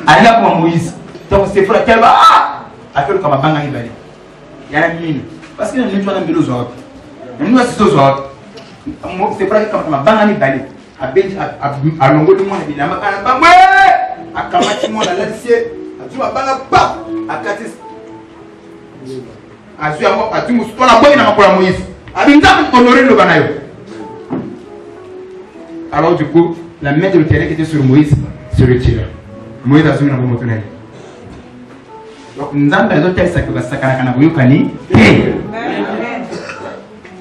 À là pour Moïse. Donc c'est pour la terre. Ah! À faire comme un banga ibali. Il y a un mine. Parce que nous avons un peu de zone. Nous avons ce zone. C'est pour la comme un banga ibali. À longo du monde, évidemment, à Kamati, mon à l'acier, à tout à Bangaba, à Katis, à Zuamo, à Timus, on a besoin de Moïse. À Bindam, honorer le Banayo. Alors, du coup, la main de l'Éternel qui était sur Moïse se retire. Moïse a soumis dans le motonel. Donc, nous avons besoin de faire ça que va s'accaler à Boyokani.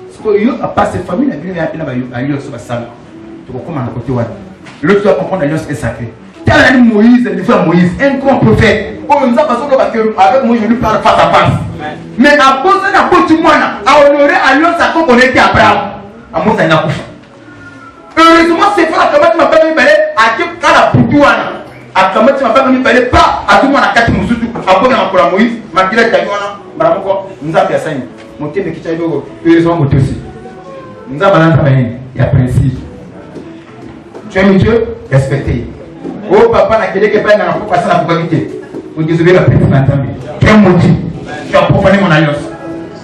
Parce que a pas cette famille, il a eu sur la salle. L'autre doit comprendre l'alliance est sacrée. Tel Moïse, il faut Moïse, un grand prophète. Oh, nous avons besoin avec moi, je lui parle face à face. Mais à cause de la petite moine, à honorer l'alliance à qu'on était Abraham. À moi, ça n'a pas fait. Heureusement, c'est pas la m'a pas mis balai, à qui la Boudouana. À comment tu m'as pas mis balai, pas à tout le monde à 4 Moussoutou. À quoi on a Moïse, ma fille est à nous avons fait ça. Mon thème est qui t'a dit, heureusement, mon aussi. Nous avons un il y a principe. Tu aimes Dieu, respectez. Oh papa, n'a qu'à pas dans la passer la probabilité. Vous désolez la principe d'entendre. Tu es maudit. Tu as profané mon alliance.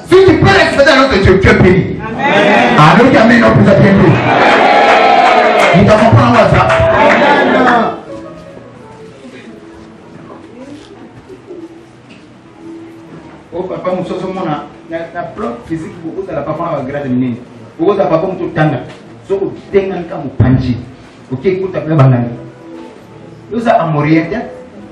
Si tu peux respecter l'alliance de Dieu, tu es béni. Amen. Alors tu amènes un plus à bientôt. Nous t'avons pas en WhatsApp. Oh papa, nous sommes au monde. La plan physique, beaucoup de la papa va grade mine. Beaucoup de la papa, nous t'entendons. So, tengan kamu panji. Ok, écoute, tu as bandani. Nous avons Amorien,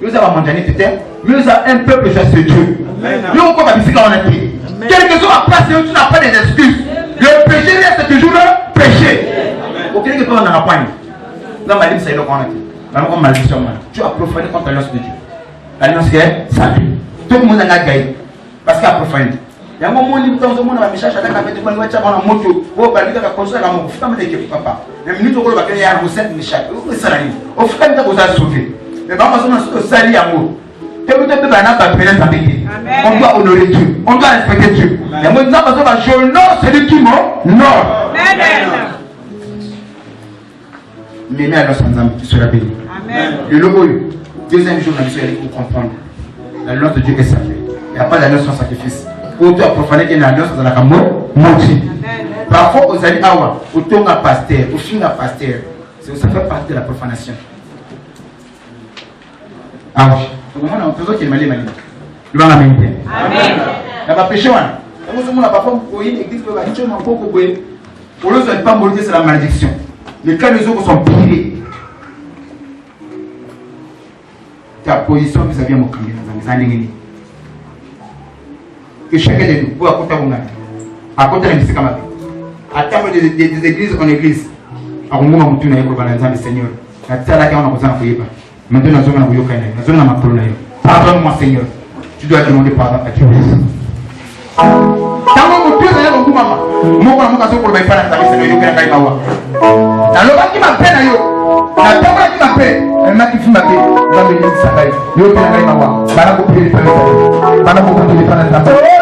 nous avons Mandanite, nous avons un peuple chassé Dieu. Nous avons quoi ici quand on a dit. Quelle que soit la place, tu n'as pas des excuses. Le péché reste toujours le péché. Ok, que toi on a pas. Dans ma vie, c'est le qu'on a dit. Dans ma malédiction, tu as profané contre l'alliance de Dieu. L'alliance qui est sacrée. Tout le monde a gagné. Parce qu'il a profané. Il y a un moment où on a mis chaque année avec des gens qui ont un moto, pour parler de la console, on a fait des papa. Mais minute où on va gagner un recette, mais chaque fois, c'est ça. Au fait, on a sauvé. Mais par contre, on a sali amour. On doit honorer Dieu, on doit respecter Dieu. Et moi, nous avons besoin de je honore celui qui m'honore. Mais là, tu seras béni. Le logo, deuxième jour, nous allons pour comprendre. L'alliance de Dieu est sacrée. Il n'y a pas d'alliance sans sacrifice. Pour toi, profaner qu'il y a une alliance dans la cameau, maudit. Parfois, aux alliés, au ton à pasteur, au film à pasteur, ça fait partie de la profanation. Ah oui. Au moment où on peut dire qu'il m'a dit, il va m'amener. Amen. Il va pécher. c'est la malédiction. Les cas des autres sont pillés. Ta position vis-à-vis de mon cabinet. Que chacun de nous, pour à côté de l'église, à table des églises en église, à un moment où tu n'as pas le Seigneur, la terre à laquelle on a besoin de faire. Maintenant, nous avons besoin de faire. Pardonne-moi, Seigneur. Tu dois demander pardon à Dieu. Tant que tu es là, mon maman, mon casse pour le faire à ta vie, Seigneur, tu es là. Dans le bas qui m'appelle, la table qui m'appelle, elle m'a dit que tu m'appelles, va me dire ça. Yo, tu es là. Bana ko prier, bana ko prier, bana ko prier.